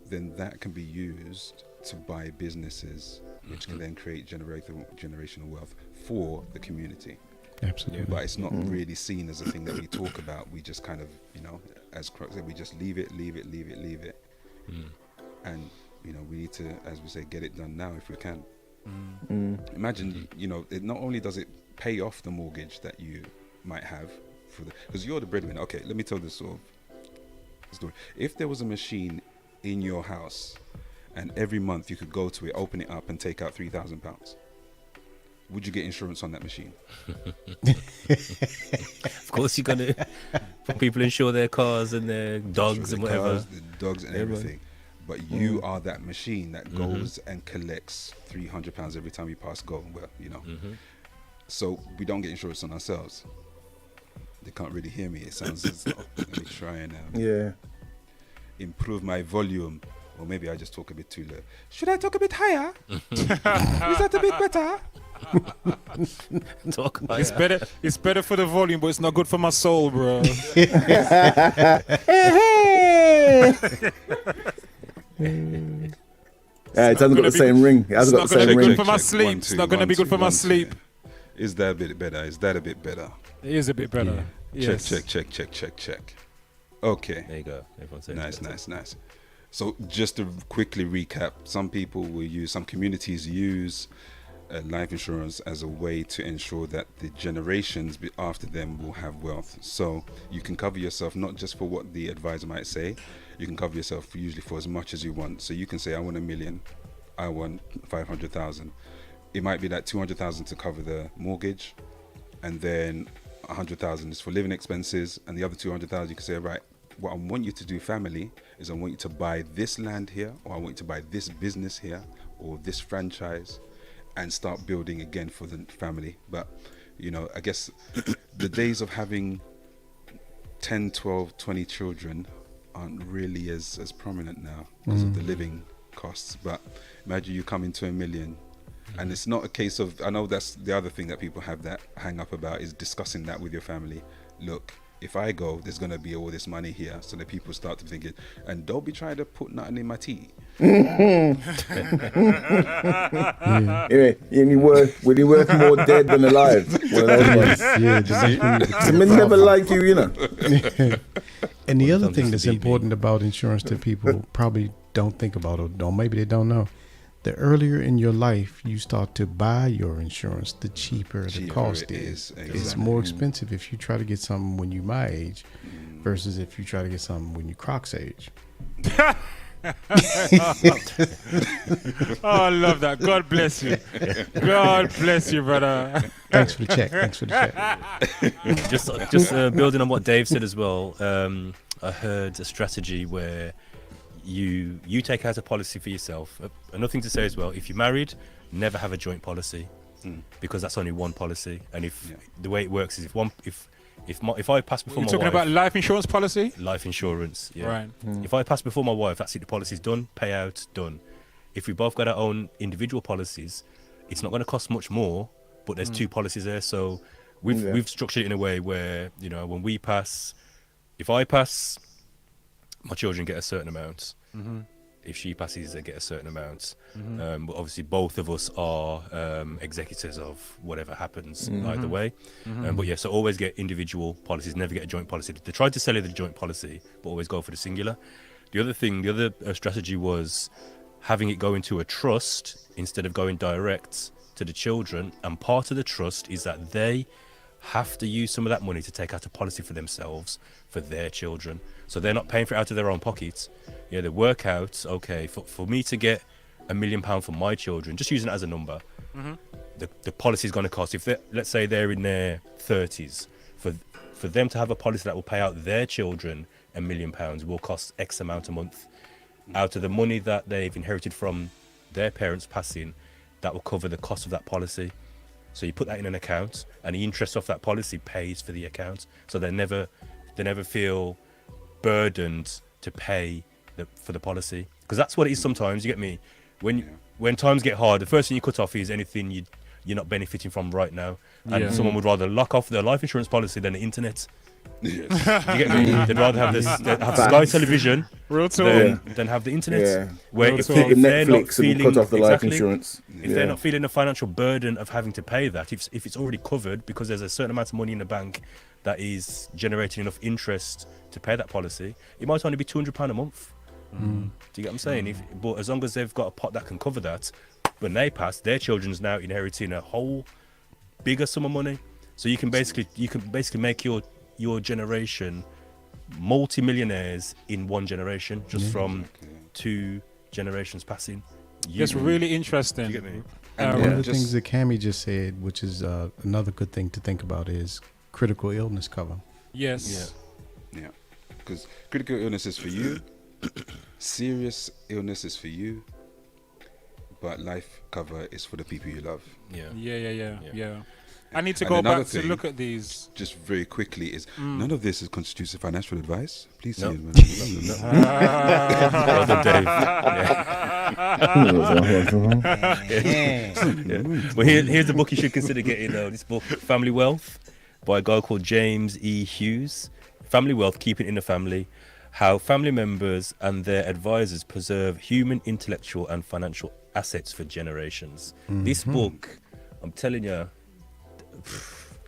S6: then that can be used to buy businesses, which can then create generational wealth for the community.
S2: Absolutely.
S6: But it's not really seen as a thing that we talk about. We just kind of, as Croc said, we just leave it. And, we need to, as we say, get it done now if we can. Imagine, it not only does it pay off the mortgage that you might have, because you're the breadwinner. Okay, let me tell this sort of story. If there was a machine in your house and every month you could go to it, open it up and take out £3,000, would you get insurance on that machine?
S4: Of course, you're gonna. People insure their cars and their dogs and whatever.
S6: Cars, the dogs and everything. But you are that machine that goes and collects £300 every time you pass go. Well, you know. So we don't get insurance on ourselves. They can't really hear me. It sounds as though. Let me try and improve my volume. Or maybe I just talk a bit too low. Should I talk a bit higher? Is that a bit better?
S1: It's better. It's better for the volume, but it's not good for my soul, bro.
S3: It hasn't got the same ring. It hasn't got the same ring.
S1: It's not going to be good for my sleep. It's not going to be good for my sleep.
S6: Is that a bit better? Is that a bit better?
S1: It is a bit better.
S6: Yeah. Check. Okay.
S4: There you go. Everyone says
S6: Nice. So just to quickly recap, some communities use life insurance as a way to ensure that the generations after them will have wealth. So you can cover yourself not just for what the advisor might say, you can cover yourself usually for as much as you want. So you can say, I want $1 million, I want 500,000. It might be that 200,000 to cover the mortgage, and then 100,000 is for living expenses, and the other 200,000 you can say, right, what I want you to do, family, is I want you to buy this land here, or I want you to buy this business here, or this franchise, and start building again for the family. But, you know, I guess the days of having 10, 12, 20 children aren't really as prominent now because of the living costs. But imagine you come into $1 million, and it's not a case of, I know that's the other thing that people have that hang up about, is discussing that with your family. Look, if I go, there's going to be all this money here, so that people start to think it, and don't be trying to put nothing in my tea.
S3: Anyway, will you work more dead than alive? One of those ones. I never like you, you know.
S2: And the other thing that's important about insurance that people probably don't think about, or maybe they don't know, the earlier in your life you start to buy your insurance, the cheaper the cost is. Exactly. It's more expensive if you try to get something when you're my age versus if you try to get something when you're Croc's age.
S1: Oh, I love that. God bless you. God bless you, brother.
S2: Thanks for the check.
S4: Just building on what Dave said as well, I heard a strategy where you take out a policy for yourself. Another thing to say as well, if you're married, never have a joint policy, because that's only one policy. And the way it works is if I pass before my wife...
S1: You're talking about life insurance policy?
S4: Life insurance, yeah.
S1: Right.
S4: If I pass before my wife, that's it, the policy's done, payout, done. If we both got our own individual policies, it's not going to cost much more, but there's two policies there. So we've structured it in a way where, you know, when we pass, if I pass, my children get a certain amount. If she passes, they get a certain amount. But obviously both of us are executors of whatever happens either way. But yeah, so always get individual policies, never get a joint policy. They tried to sell you the joint policy, but always go for the singular. The other strategy was having it go into a trust instead of going direct to the children. And part of the trust is that they have to use some of that money to take out a policy for themselves, for their children. So they're not paying for it out of their own pockets. Yeah, they work out, okay, for me to get £1 million for my children, just using it as a number, the policy is going to cost, if let's say they're in their 30s, for them to have a policy that will pay out their children £1 million will cost X amount a month. Out of the money that they've inherited from their parents passing, that will cover the cost of that policy. So you put that in an account, and the interest off that policy pays for the account. So they never feel burdened to pay for the policy, because that's what it is sometimes. You get me? When times get hard, the first thing you cut off is anything you're not benefiting from right now, and someone would rather lock off their life insurance policy than the internet. You get me? They'd rather have Sky Television than have the internet. Where if they're not feeling
S3: cut off the life insurance,
S4: if they're not feeling the financial burden of having to pay that, if it's already covered because there's a certain amount of money in the bank that is generating enough interest to pay that policy, it might only be £200 a month. Do you get what I'm saying? But as long as they've got a pot that can cover that, when they pass, their children's now inheriting a whole bigger sum of money. So you can basically make your generation multi-millionaires in one generation, just from two generations passing.
S1: It's really interesting.
S4: Do you get me?
S2: One of the things that Cammie just said, which is another good thing to think about, is critical illness cover.
S1: Yes.
S6: Yeah. Because critical illness is for you, serious illness is for you, but life cover is for the people you love.
S1: Yeah. I need to
S6: And
S1: go
S6: another
S1: back to
S6: thing,
S1: look at these.
S6: Just very quickly, is none of this constitutes financial advice. Please see
S4: No.
S6: it, man.
S4: Well done, Dave. Yeah. Well, here's the book you should consider getting. This book, Family Wealth, by a guy called James E. Hughes. Family Wealth, Keeping in the Family: How Family Members and Their Advisors Preserve Human, Intellectual, and Financial Assets for Generations. This book, I'm telling you,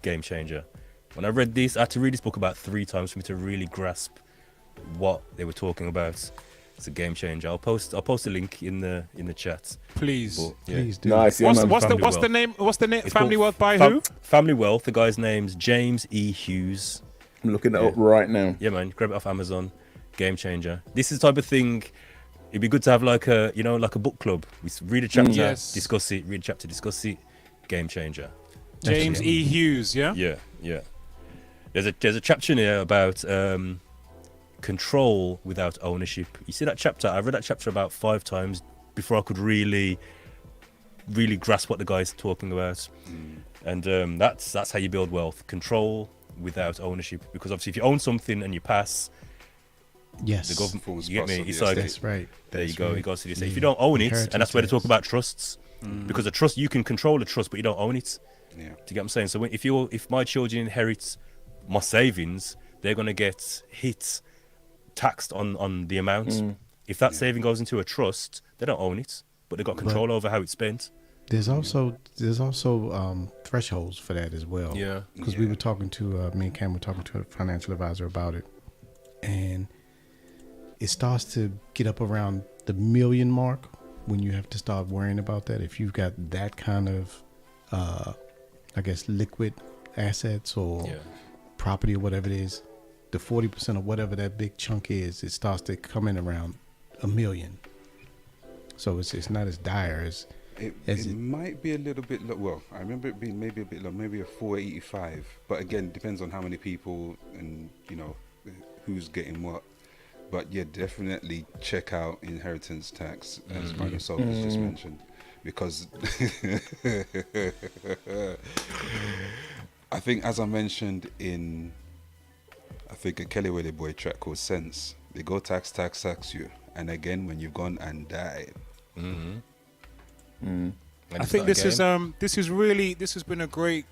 S4: game changer. When I read this, I had to read this book about 3 times for me to really grasp what they were talking about. It's a game changer. I'll post a link in the chat.
S1: Please.
S4: But, yeah.
S2: Please do.
S3: Nice. Yeah, man.
S1: What's
S4: Family
S1: the name? What's the name?
S4: It's
S1: Family
S4: called
S1: Wealth by who?
S4: Family Wealth. The guy's name's James E. Hughes.
S3: I'm looking it up right now.
S4: Yeah, man. Grab it off Amazon. Game changer. This is the type of thing. It'd be good to have like a book club. We read a chapter,
S1: Yes.
S4: discuss it. Read a chapter, discuss it. Game changer.
S1: James E. Hughes. Yeah.
S4: Yeah. There's a chapter in here about control without ownership. You see that chapter? I read that chapter about 5 times before I could really grasp what the guy's talking about. And that's how you build wealth: control without ownership. Because obviously, if you own something and you pass,
S2: Yes.
S4: the government,
S6: Falls
S4: you get me?
S6: past
S4: It's
S6: the
S4: like,
S2: That's right.
S4: there you
S2: That's
S4: go.
S2: right.
S4: It goes to the estate.
S2: Yeah.
S4: If you don't own it,
S2: Inheritance
S4: and that's where they talk
S2: tax.
S4: about trusts, because a trust, you can control the trust, but you don't own it.
S6: Yeah.
S4: Do you get what I'm saying? So if my children inherit my savings, they're gonna get taxed on the amount. If that saving goes into a trust, they don't own it, but they've got control over how it's spent.
S2: There's also thresholds for that as well.
S4: Yeah.
S2: Because we were talking to me and Cam were talking to a financial advisor about it, and it starts to get up around the $1 million mark when you have to start worrying about that. If you've got that kind of, I guess, liquid assets or property or whatever it is, the 40% of whatever that big chunk is, it starts to come in around $1 million. So it's not as dire as
S6: It might be a little bit low. Well, I remember it being maybe a bit low, maybe a 485. But again, depends on how many people and who's getting what. But yeah, definitely check out inheritance tax, as Brother Soul has just mentioned, because I think, as I mentioned in, I think a Kelly Willie Boy track called Sense, they go tax you, and again when you've gone and died.
S1: I think this has been a great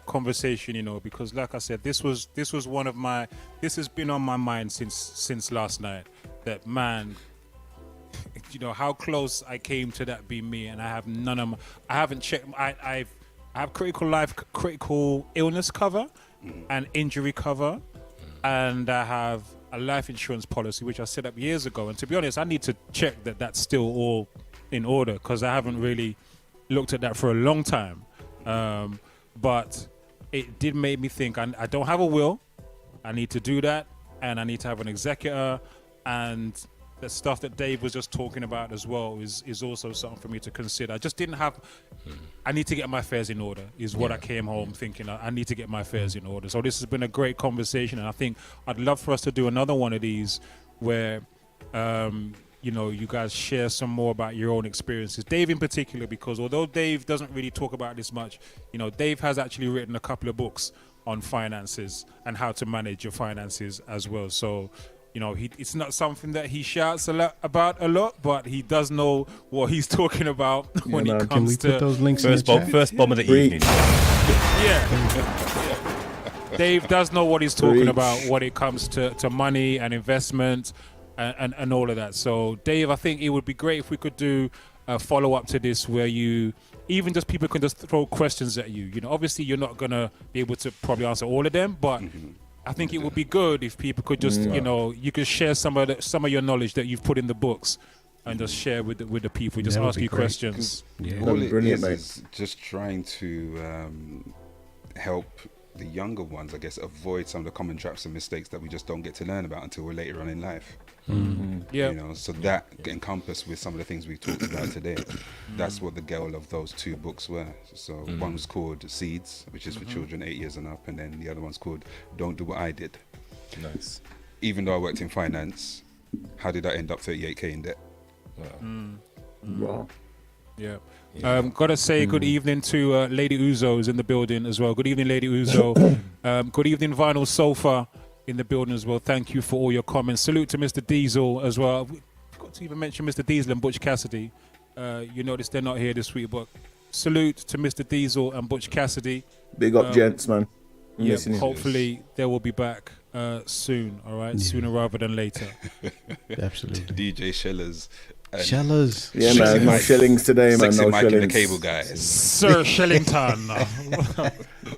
S1: conversation, because like I said, this has been on my mind since last night. That, man, how close I came to that being me, and I haven't checked. I have critical illness cover and injury cover, and I have a life insurance policy which I set up years ago. And to be honest, I need to check that that's still all in order, because I haven't really looked at that for a long time. But it did make me think, I don't have a will. I need to do that, and I need to have an executor, and the stuff that Dave was just talking about as well is also something for me to consider. I just didn't have. I need to get my affairs in order. Is what I came home thinking. I need to get my affairs in order. So this has been a great conversation, and I think I'd love for us to do another one of these where, you guys share some more about your own experiences. Dave in particular, because although Dave doesn't really talk about this much, Dave has actually written a couple of books on finances and how to manage your finances as well. So, it's not something that he shouts about a lot, but he does know what he's talking about when he comes
S2: can we
S1: to
S2: put those links
S4: First
S2: in the chat?
S4: first bomb of the evening.
S1: Dave does know what he's talking about when it comes to money and investment and all of that. So, Dave, I think it would be great if we could do a follow-up to this where people can just throw questions at you. Obviously you're not going to be able to probably answer all of them, but I think it would be good if people could just, you could share some of your knowledge that you've put in the books and just share with the people, just ask you questions.
S6: All it
S3: Brilliant,
S6: is just trying to help the younger ones, I guess, avoid some of the common traps and mistakes that we just don't get to learn about until we're later on in life.
S1: Yeah.
S6: You know, so that encompassed with some of the things we talked about today. That's what the goal of those two books were. So one was called Seeds, which is for children 8 years and up, and then the other one's called Don't Do What I Did.
S4: Nice.
S6: Even though I worked in finance, how did I end up 38k in debt?
S3: Wow.
S1: Yeah. Gotta say good evening to Lady Uzo's in the building as well. Good evening, Lady Uzo. Good evening, Vinyl Sofa in the building as well. Thank you for all your comments. Salute to Mr. Diesel as well. We forgot to even mention Mr. Diesel and Butch Cassidy. You notice they're not here this week, but salute to Mr. Diesel and Butch Cassidy.
S3: Big up, gents, man.
S1: Yeah, hopefully they will be back soon. All right, sooner rather than later.
S2: Absolutely.
S6: DJ Shellers.
S2: Shellers.
S3: Yeah, man. No shillings today, man.
S6: Sexy
S3: No
S6: Mike and the
S3: shillings.
S6: Cable Guys.
S1: Sir Shellington.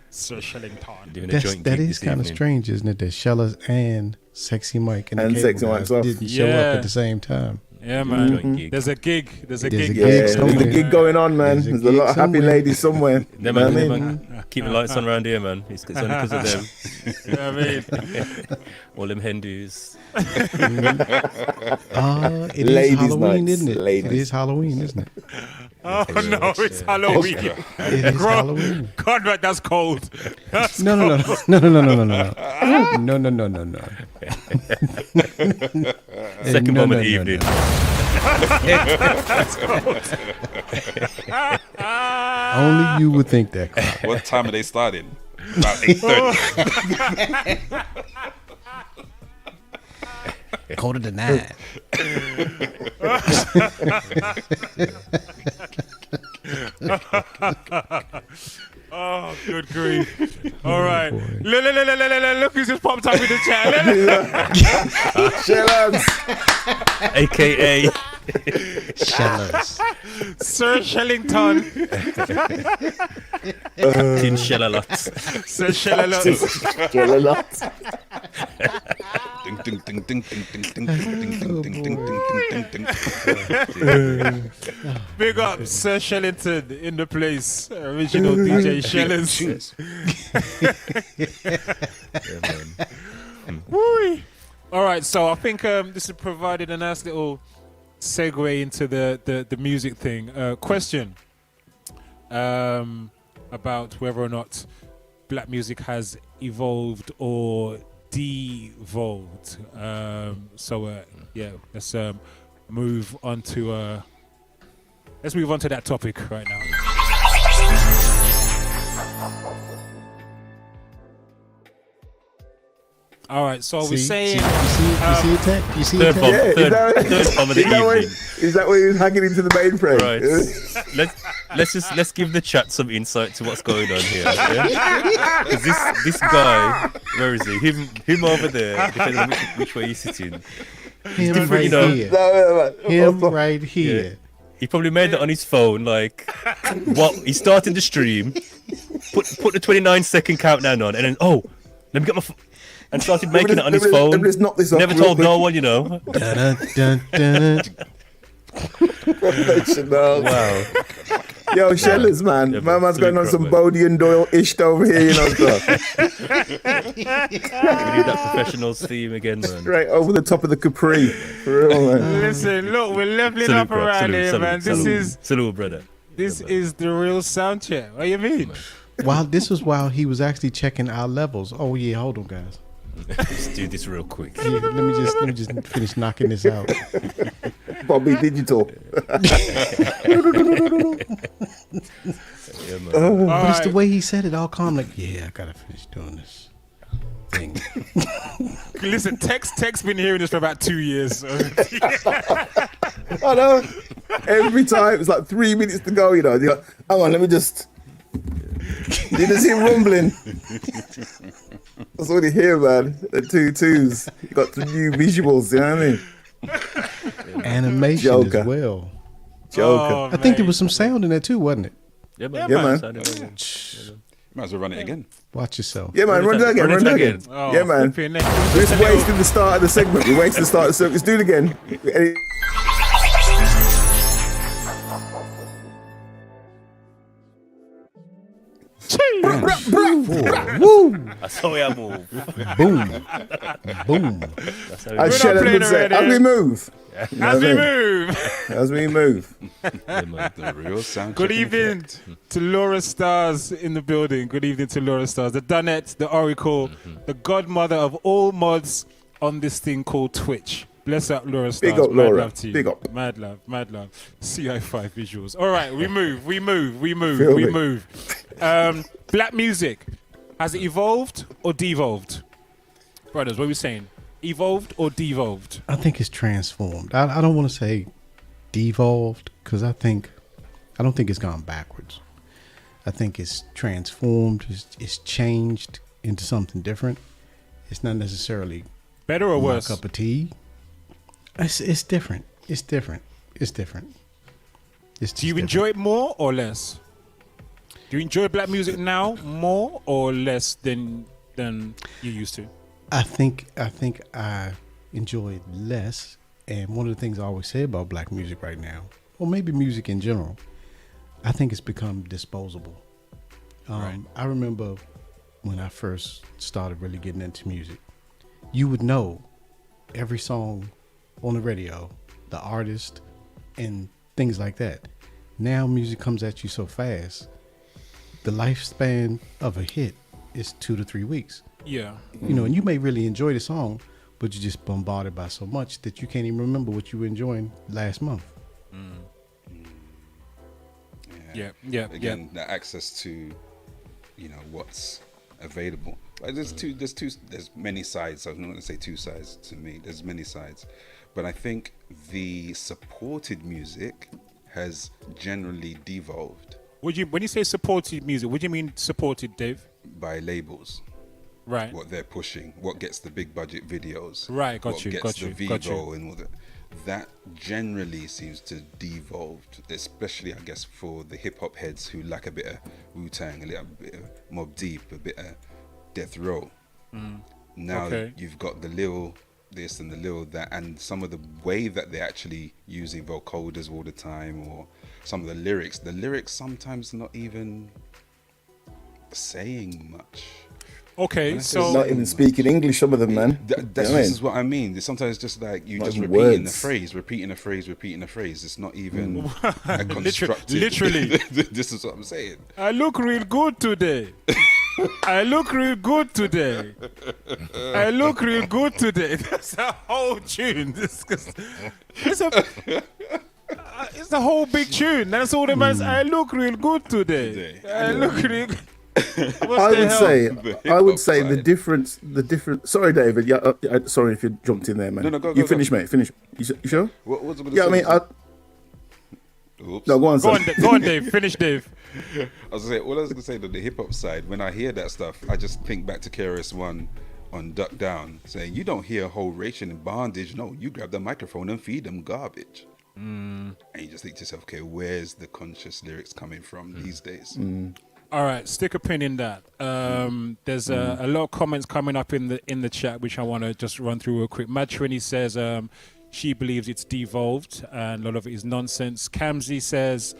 S1: Sir Shellington.
S4: Doing a joint
S2: That
S4: gig
S2: is
S4: this
S2: kind of
S4: evening.
S2: strange, isn't it? That Shellers and Sexy Mike and the
S3: And
S2: Cable
S3: Sexy Mike
S2: Guys
S3: as well.
S2: didn't show
S1: Yeah.
S2: up at the same time.
S1: Yeah, man.
S4: Joint gig.
S1: There's a gig. There's a
S2: There's
S1: gig.
S2: a
S3: Yeah,
S2: gig
S3: there's a
S2: somewhere.
S3: gig going on, man.
S2: There's a
S3: There's a lot of
S2: gig
S3: happy
S2: somewhere.
S3: ladies somewhere.
S4: Them
S3: Know
S4: man,
S3: what I
S4: them
S3: mean?
S4: man. Keep the lights on around here, man. It's only because of them.
S1: You know what I mean?
S4: All them Hindus.
S2: It is
S3: Ladies'
S2: Halloween,
S3: nights.
S2: isn't it?
S3: Ladies.
S2: It is Halloween, isn't it?
S1: Oh no, it's Halloween.
S2: It is Halloween.
S1: Conrad, that's cold. That's
S2: No.
S4: Second
S2: No,
S4: moment
S2: no, no,
S4: evening.
S2: Only you would think that. Carl.
S6: What time are they starting? About 8:30.
S2: Quarter to 9.
S1: Oh, good grief. All right. Look who's just popped up in the chat.
S3: Shillings.
S4: AKA
S2: Shellers.
S1: Sir Shellington.
S4: Tin Shellalot.
S1: Sir Shellington.
S3: Chill a lot.
S6: Ding, ding, ding, ding, ding, ding, ding, ding, ding, ding, ding, ding, ding, ding.
S1: Big up Sir Shellington in the place. Original DJ Shellers. Woo. All right, so I think this has provided a nice little segue into the music thing. Question about whether or not black music has evolved or devolved. Let's move on to that topic right now. All right, so we're saying
S2: You see it, Tech? You see it,
S4: Third
S2: Tech?
S4: bomb,
S3: Yeah,
S4: third bomb of the evening.
S3: Is that where he was hanging into the mainframe?
S4: Right. Let's give the chat some insight to what's going on here. Yeah? 'Cause this guy, where is he? Him over there, depending on which way he's sitting.
S2: Him
S4: different,
S2: right
S4: you know.
S2: here.
S3: No.
S2: Him right here.
S4: He probably made that on his phone. Like, what? He started the stream, put the 29-second countdown on, and then let me get my. And started making it on his phone.
S3: Let me just knock this off
S4: Never
S3: real
S4: told
S3: quick.
S4: no one, you know.
S2: Dun, dun, dun.
S3: Professional.
S4: Wow.
S3: Yo, Shellers, man.
S4: Yeah,
S3: My man's
S4: fully
S3: going on some
S4: proper.
S3: Bodie and Doyle-ish over here, you know, stuff.
S4: We need that professionals theme again, man.
S3: Right over the top of the Capri. For real, man.
S1: listen, look, we're leveling
S4: Salute,
S1: up
S4: bro.
S1: around
S4: Salute,
S1: here,
S4: salute,
S1: man.
S4: salute. Salute, brother.
S1: This is the real sound check. What do you mean?
S2: This was while he was actually checking our levels. Oh yeah, hold on, guys.
S4: Let's do this real quick.
S2: Yeah, let me just finish knocking this out.
S3: Bobby Digital.
S4: Yeah, man.
S2: But it's the way he said it, all calm, like, yeah, I gotta finish doing this thing.
S1: Listen, Tech's been hearing this for about 2 years. So.
S3: I know. Every time it's like 3 minutes to go, you know. You're like, hang on, let me just. You just hear rumbling. That's all you hear, man. The 2 2s. You got the new visuals, you know what I mean?
S2: Animation
S3: Joker.
S2: as well.
S3: Joker.
S1: Oh,
S2: I think there
S1: mate.
S2: was some sound in there too, wasn't it?
S4: Yeah, man.
S3: Yeah, man.
S4: Sounded amazing.
S6: Might as well run it again.
S2: Watch yourself.
S3: Yeah, man. Run that again. Run that again.
S1: Oh,
S3: Yeah, man.
S1: flipping heck.
S3: We're just wasting the start of the segment. We're wasting the start of the segment. Let's do it again.
S2: Woo!
S4: That's how we move.
S2: Boom. Boom.
S4: That's how we
S3: As
S4: move.
S3: Shannon
S1: playing
S3: would say,
S1: already.
S3: as we move. You know
S1: As
S3: what
S1: we
S3: I mean?
S1: move.
S3: As we move.
S4: Yeah, man.
S6: The real sound.
S1: Good evening to Laura Stars in the building. Good evening to Laura Stars, the Dunette, the Oracle, the godmother of all mods on this thing called Twitch. Bless up, Laura Stars.
S3: Big up,
S1: Mad
S3: Laura.
S1: love to you.
S3: Big up.
S1: Mad love, mad love. CI5 visuals. All right, we move.
S3: Feel
S1: We
S3: me?
S1: move. Black music, has it evolved or devolved? Brothers, what are we saying? Evolved or devolved?
S2: I think it's transformed. I don't want to say devolved because I don't think it's gone backwards. I think it's transformed. It's changed into something different. It's not necessarily
S1: Better or
S2: my
S1: worse?
S2: cup of tea. It's different. It's different. It's different. It's
S1: Do you
S2: just
S1: enjoy it more or less? Do you enjoy black music now more or less than you used to?
S2: I think I enjoy it less. And one of the things I always say about black music right now, or maybe music in general, I think it's become disposable.
S1: Right.
S2: I remember when I first started really getting into music, you would know every song on the radio, the artist, and things like that. Now music comes at you so fast. The lifespan of a hit is 2 to 3 weeks.
S1: Yeah.
S2: You know, and you may really enjoy the song, but you're just bombarded by so much that you can't even remember what you were enjoying last month.
S1: Yeah.
S6: Again, the access to, what's available. Like there's many sides. I'm not going to say two sides to me. There's many sides, but I think the supported music has generally devolved
S1: When you say supported music, what do you mean supported, Dave?
S6: by labels.
S1: Right.
S6: What they're pushing, what gets the big budget videos,
S1: Right, got
S6: what
S1: you,
S6: gets
S1: got
S6: the
S1: you, got you.
S6: Vivo and all that generally seems to devolved, especially I guess for the hip hop heads who like a bit of Wu-Tang, a little bit of Mobb Deep, a bit of Death Row. Now
S1: Okay.
S6: you've got the Lil this and the Lil that, and some of the way that they're actually using vocoders all the time, or some of the lyrics sometimes not even saying much.
S1: Okay, so
S3: Not even speaking English, some of them, man.
S6: That's
S3: You know what I
S6: this
S3: mean?
S6: is what I mean. Sometimes it's just like you
S3: Not
S6: just
S3: even
S6: repeating
S3: words.
S6: repeating a phrase. It's not even a constructed.
S1: literally.
S6: This is what I'm saying.
S1: I look real good today. I look real good today. I look real good today. That's a whole tune. It's a whole big tune. That's all the man's. I look real good today. I look real.
S3: I would say the difference. Sorry, David. Yeah, sorry if you jumped in there, man.
S6: No,
S3: you
S6: go,
S3: finish, mate. Finish. You sure?
S6: What was I gonna
S3: Yeah, I
S6: say?
S3: mean,
S6: Oops.
S3: no, go on,
S1: Go
S3: son.
S1: on, go on, Dave. Finish, Dave.
S6: I was gonna say, all I was gonna say on the hip hop side, when I hear that stuff, I just think back to KRS-One on Duck Down, saying you don't hear a whole ration in bondage. No, you grab the microphone and feed them garbage. And you just think to yourself, okay, where's the conscious lyrics coming from these days?
S1: All right, stick a pin in that. There's a lot of comments coming up in the chat, which I want to just run through real quick. Mad Trini says she believes it's devolved, and a lot of it is nonsense. Kamzi says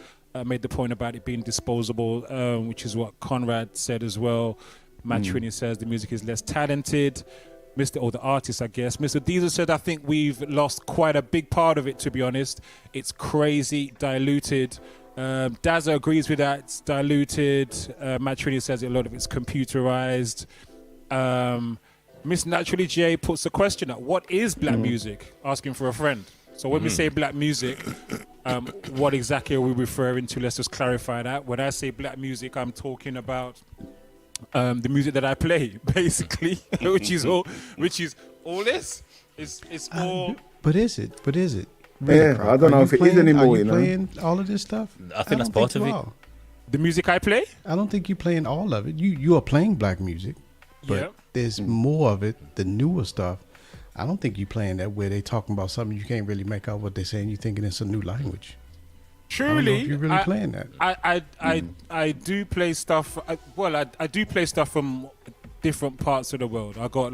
S1: made the point about it being disposable, which is what Conrad said as well. Mad Trini says the music is less talented. The artist, I guess. Mr. Diesel said, I think we've lost quite a big part of it, to be honest. It's crazy, diluted. Dazza agrees with that. It's diluted. Matt Trini says a lot of it's computerized. Miss Naturally J puts a question up. What is black music? Asking for a friend. So when we say black music, what exactly are we referring to? Let's just clarify that. When I say black music, I'm talking about the music that I play, basically, which is all this. It's all.
S2: But is it?
S3: Yeah, I don't know if it is anymore.
S2: Are you
S3: You know,
S2: playing all of this stuff?
S4: I think that's
S2: don't
S4: part of
S2: you
S4: it.
S2: are.
S1: The music I play?
S2: I don't think you're playing all of it. You are playing black music, but
S1: Yeah.
S2: there's more of it, the newer stuff. I don't think you're playing that where they talking about something you can't really make out what they're saying. You're thinking it's a new language. I don't know
S1: Truly,
S2: if you're really playing that.
S1: I do play stuff. I do play stuff from different parts of the world. I got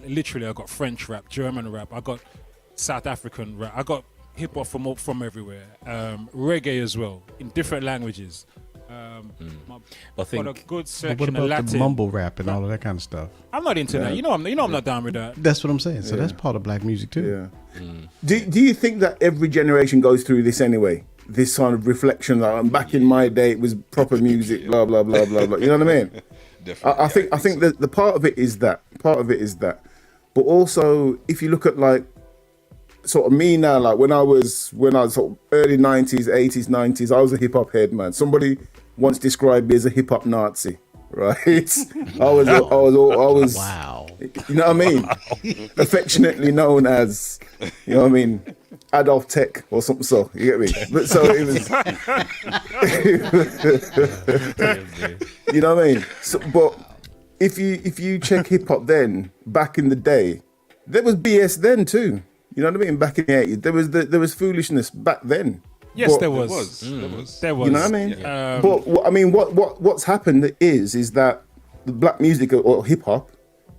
S1: literally, I got French rap, German rap. I got South African rap. I got hip hop from everywhere. Reggae as well, in different languages.
S4: I think.
S1: But a good
S2: But
S1: section
S2: what
S1: of
S2: about
S1: Latin.
S2: the mumble rap and all of that kind of stuff?
S1: I'm not into that. I'm not down with that.
S2: That's what I'm saying. So that's part of black music too.
S3: Yeah. Do you think that every generation goes through this anyway? This kind of reflection that back in my day it was proper music, blah blah blah blah blah. You know what I mean?
S6: Definitely.
S3: I think that the part of it is that. But also, if you look at like sort of me now, like when I was sort of early 90s, 80s, 90s, I was a hip hop head, man. Somebody once described me as a hip hop Nazi, right? I was
S2: Wow.
S3: You know what I mean? Affectionately known as, you know what I mean, Adolf Tech or something. So you get me? But so it was, you know what I mean? So, but if you check hip hop then, back in the day, there was BS then too. You know what I mean? Back in the 80s, there was foolishness back then.
S1: Yes,
S3: But-
S1: there
S6: There
S1: was.
S6: was.
S1: There was.
S3: You know what I mean?
S6: Yeah.
S3: But what's happened is that the black music or hip hop,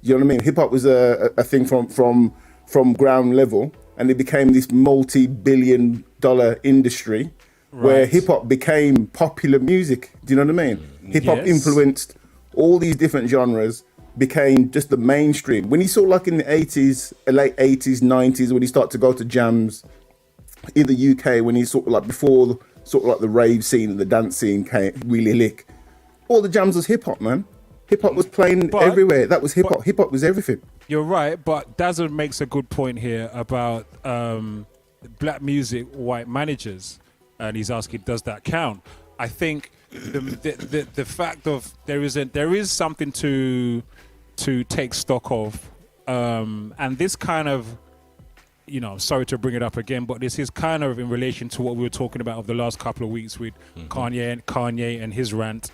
S3: you know what I mean? Hip hop was a thing from ground level, and it became this multi-billion-dollar industry where
S1: Right.
S3: hip hop became popular music. Do you know what I mean? Hip hop
S1: Yes.
S3: influenced all these different genres, became just the mainstream. When you saw like in the 80s, late 80s, 90s, when you start to go to jams in the UK, when you sort of like before sort of like the rave scene and the dance scene came really lick, all the jams was hip hop, man. Hip hop was playing
S1: But-
S3: everywhere. That was hip hop. Hip hop was everything.
S1: You're right, but Dazzle makes a good point here about black music, white managers, and he's asking, does that count? I think the fact of there is something to take stock of, and this kind of, sorry to bring it up again, but this is kind of in relation to what we were talking about of the last couple of weeks with Kanye and his rant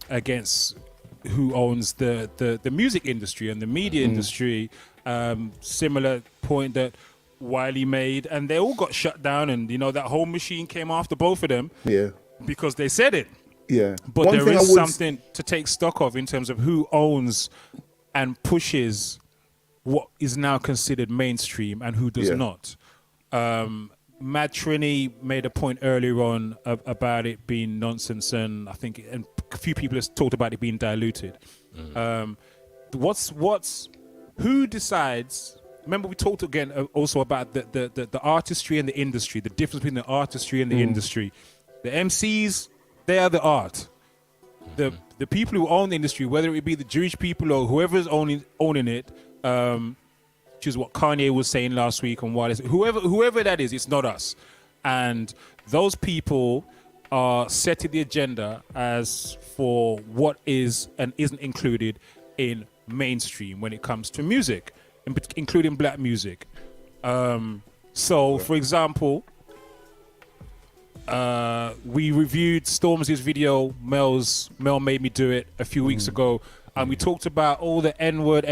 S1: against who owns the music industry and the media industry. Similar point that Wiley made, and they all got shut down, and that whole machine came after both of them
S3: Yeah,
S1: because they said it.
S3: yeah.
S1: But
S3: One
S1: there
S3: thing I
S1: is
S3: would-
S1: something to take stock of in terms of who owns and pushes what is now considered mainstream and who does
S3: Yeah.
S1: not. Mad Trini made a point earlier on about it being nonsense, and I think and a few people have talked about it being diluted. Who decides? Remember, we talked again also about the artistry and the industry, the difference between the artistry and the industry. The MCs, they are the art. The people who own the industry, whether it be the Jewish people or whoever's owning it, which is what Kanye was saying last week on Wireless, whoever that is, it's not us. And those people are setting the agenda as for what is and isn't included in mainstream when it comes to music, including black music. So, for example, we reviewed Stormzy's video, Mel Made Me Do It, a few weeks ago, and we talked about all the N-word,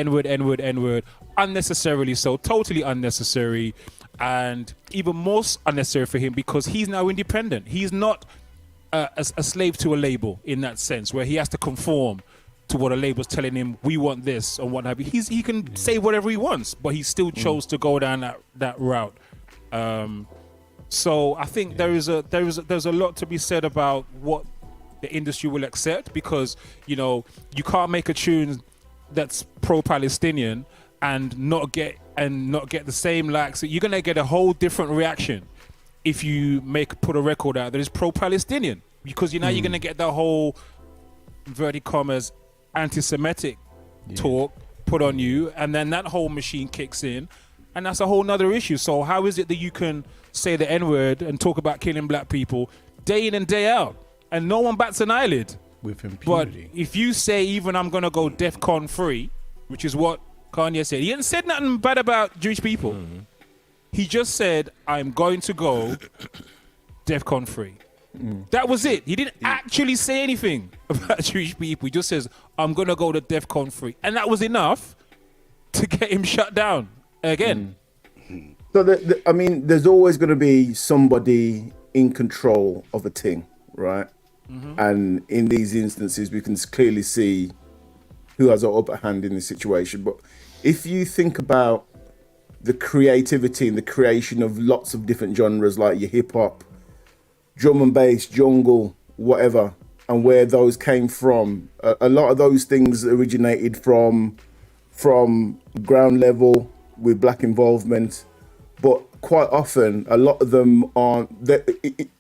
S1: unnecessarily so, totally unnecessary, and even more unnecessary for him because he's now independent. He's not a slave to a label in that sense, where he has to conform to what a label's telling him, we want this, and what have you. He can say whatever he wants, but he still chose to go down that route. So I think there's a lot to be said about what the industry will accept, because you can't make a tune that's pro-Palestinian and not get the same likes. You're gonna get a whole different reaction if you put a record out that is pro-Palestinian, because you're gonna get the whole inverted commas anti-Semitic talk put on you, and then that whole machine kicks in, and that's a whole nother issue. So how is it that you can say the N-word and talk about killing black people day in and day out and no one bats an eyelid?
S2: With
S1: But
S2: impunity.
S1: if you say even I'm gonna go DEFCON free, which is what Kanye said, he didn't say nothing bad about Jewish people. He just said I'm going to go DEFCON free. That was it. He didn't actually say anything about Jewish people. He just says I'm gonna go to DEFCON free, and that was enough to get him shut down again.
S3: So, there's always going to be somebody in control of a thing, right? And in these instances, we can clearly see who has an upper hand in this situation. But if you think about the creativity and the creation of lots of different genres, like your hip hop, drum and bass, jungle, whatever, and where those came from. A lot of those things originated from ground level with black involvement, but quite often a lot of them aren't.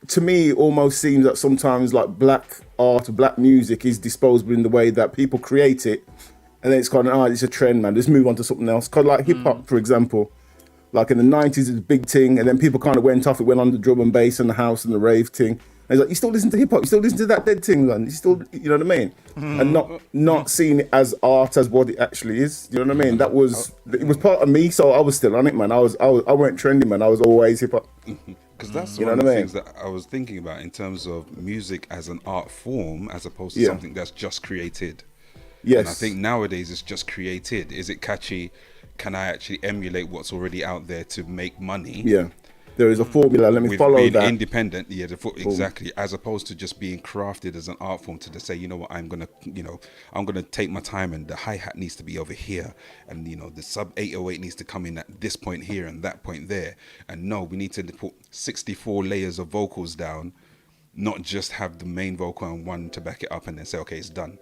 S3: To me, it almost seems that sometimes like black art, black music is disposable in the way that people create it, and then it's kind of, it's a trend, man, let's move on to something else. Kind of like hip hop, for example. Like in the 90s, it was a big thing, and then people kind of went off. It went on the drum and bass and the house and the rave thing. And it's like, you still listen to hip hop, you still listen to that dead thing, man. You still, you know what I mean? And not seeing it as art as what it actually is. You know what I mean? It was part of me, so I was still on it, man. I weren't trending, man. I was always hip hop.
S6: Because that's one of the things that I was thinking about in terms of music as an art form, as opposed to something that's just created. Yes. And I think nowadays it's just created. Is it catchy? Can I actually emulate what's already out there to make money? Yeah. There is a formula. Let me follow that. Independent, exactly. As opposed to just being crafted as an art form to just say, you know what, I'm gonna take my time, and the hi hat needs to be over here, and the sub 808 needs to come in at this point here and that point there. And no, we need to put 64 layers of vocals down, not just have the main vocal and one to back it up, and then say, okay, it's done.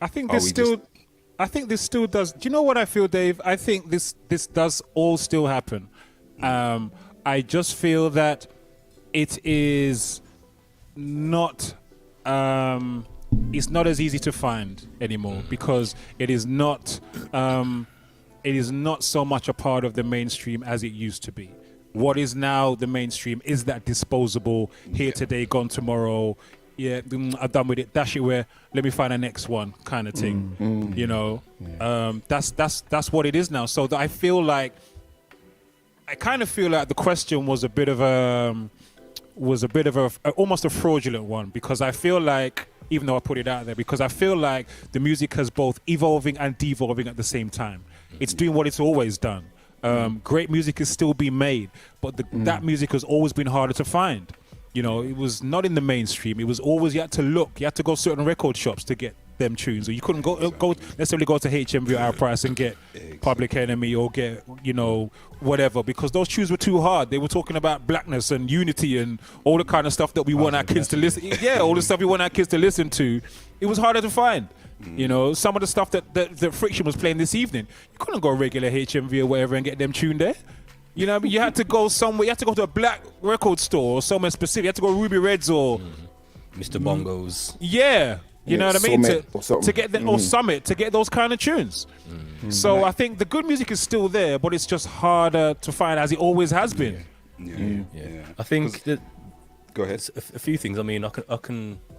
S1: I think this still does. Do you know what I feel, Dave? I think this does all still happen. I just feel that it is not it's not as easy to find anymore, because it is not so much a part of the mainstream as it used to be. What is now the mainstream is that disposable, here today, gone tomorrow. Yeah, I'm done with it. Dash it where. Let me find the next one, kind of thing. That's what it is now. So I feel like. I kind of feel like the question was a bit of almost a fraudulent one, because I feel like, even though I put it out there, because I feel like the music has both evolving and devolving at the same time. It's doing what it's always done. Great music is still being made, but that music has always been harder to find. It was not in the mainstream. It was always, you had to look. You had to go to certain record shops to get them tunes, or you couldn't go necessarily go to HMV or Our Price and get Public Enemy or get whatever, because those tunes were too hard. They were talking about blackness and unity and all the kind of stuff that we want our kids to listen. Yeah, all the stuff we want our kids to listen to. It was harder to find. Some of the stuff that Friction was playing this evening, you couldn't go regular HMV or whatever and get them tuned there. You know what I mean? You had to go somewhere. You had to go to a black record store or somewhere specific. You had to go Ruby Reds or
S4: Mr. Bongos.
S1: Yeah. You know what I mean? To get
S3: that,
S1: or Summit, to get those kind of tunes. So I think the good music is still there, but it's just harder to find, as it always has been.
S4: Yeah. I think that.
S6: Go ahead.
S4: A few things. I mean,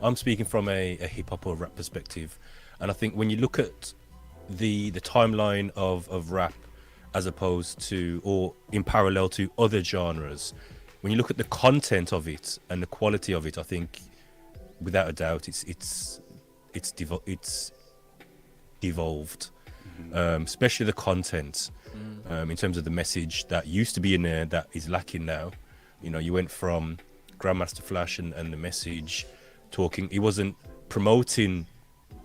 S4: I'm speaking from a hip hop or rap perspective, and I think when you look at the timeline of rap, as opposed to, or in parallel to other genres, when you look at the content of it and the quality of it, I think without a doubt it's devolved, especially the content, in terms of the message that used to be in there that is lacking now. You went from Grandmaster Flash and the message talking, he wasn't promoting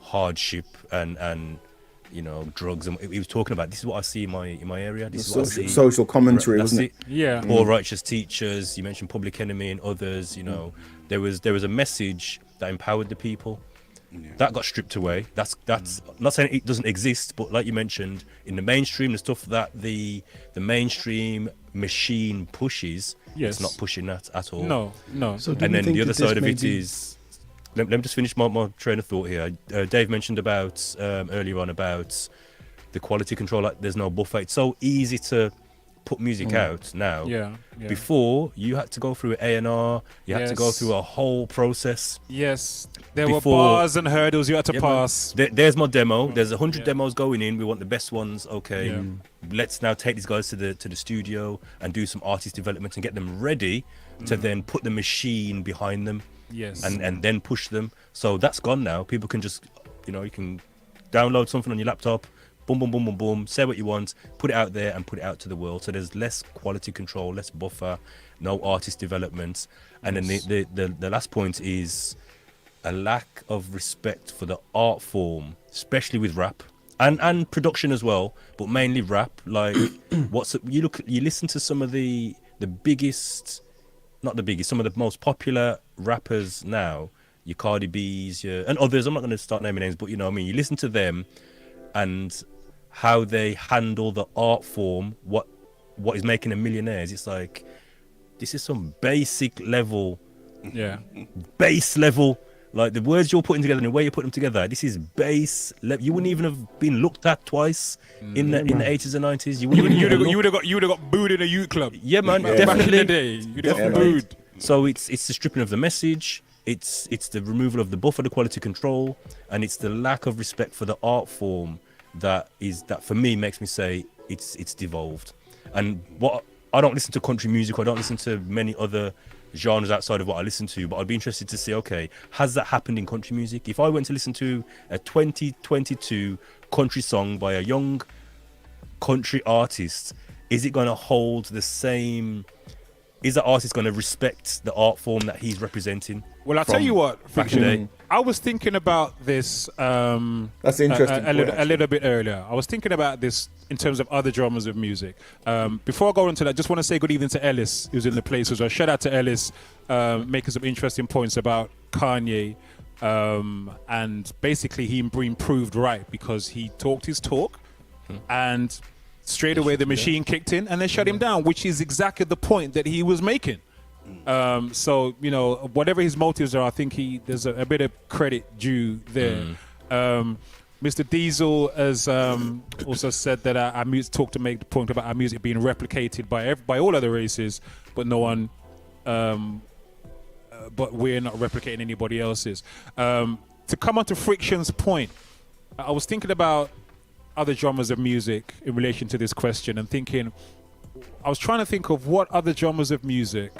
S4: hardship and drugs, and he was talking about, this is what I see in my area, this is what I see.
S3: Social commentary, wasn't it?
S1: Yeah.
S4: Poor righteous teachers, you mentioned Public Enemy and others, there was a message that empowered the people. That got stripped away. That's not saying it doesn't exist, but like you mentioned, in the mainstream, the stuff that the mainstream machine pushes, it's not pushing that at all.
S1: No.
S2: So
S4: and then the other side of it is, let me just finish my train of thought here. Dave mentioned about earlier on about the quality control. Like, there's no buffer. It's so easy to put music out now.
S1: Yeah.
S4: Before, you had to go through A&R, you had to go through a whole process.
S1: Yes. There were bars and hurdles you had to pass.
S4: There's my demo. There's 100 demos going in. We want the best ones. Okay. Yeah. Let's now take these guys to the studio and do some artist development and get them ready to then put the machine behind them.
S1: Yes.
S4: And then push them. So that's gone now. People can just, you can download something on your laptop, boom, boom, boom, boom, boom, say what you want, put it out there and put it out to the world. So there's less quality control, less buffer, no artist development. And then the last point is a lack of respect for the art form, especially with rap and production as well, but mainly rap. Like, you listen to some of the biggest, not the biggest, some of the most popular rappers now, your Cardi B's, and others. I'm not going to start naming names, but you know what I mean. You listen to them and how they handle the art form, what is making them millionaires. It's like, this is some basic level, base level. Like the words you're putting together and the way you put them together, this is base level. You wouldn't even have been looked at twice in the 80s and 90s. You would
S1: have got booed in a youth club.
S4: Yeah, man,
S1: Back
S4: definitely.
S1: in the day, you'd have got booed.
S4: So it's the stripping of the message, it's the removal of the buffer, the quality control, and it's the lack of respect for the art form that for me makes me say it's devolved. And what I don't listen to country music, I don't listen to many other genres outside of what I listen to, but I'd be interested to see, okay, has that happened in country music? If I went to listen to a 2022 country song by a young country artist, is it going to hold the same? Is that artist going to respect the art form that he's representing?
S1: Well, I'll tell you what,
S4: Friction,
S1: I was thinking about this
S3: That's interesting.
S1: a little bit earlier. I was thinking about this in terms of other genres of music. Before I go into that, I just want to say good evening to Ellis, who's in the place as well. Shout out to Ellis, making some interesting points about Kanye. And basically, he being proved right because he talked his talk and straight away the machine kicked in and they shut him down, which is exactly the point that he was making. So, you know, whatever his motives are, I think there's a bit of credit due there. Mr. Diesel has also said that our music, talked to make the point about our music being replicated by all other races, but no one, but we're not replicating anybody else's. To come on to Friction's point, I was thinking about other genres of music in relation to this question and thinking, I was trying to think of what other genres of music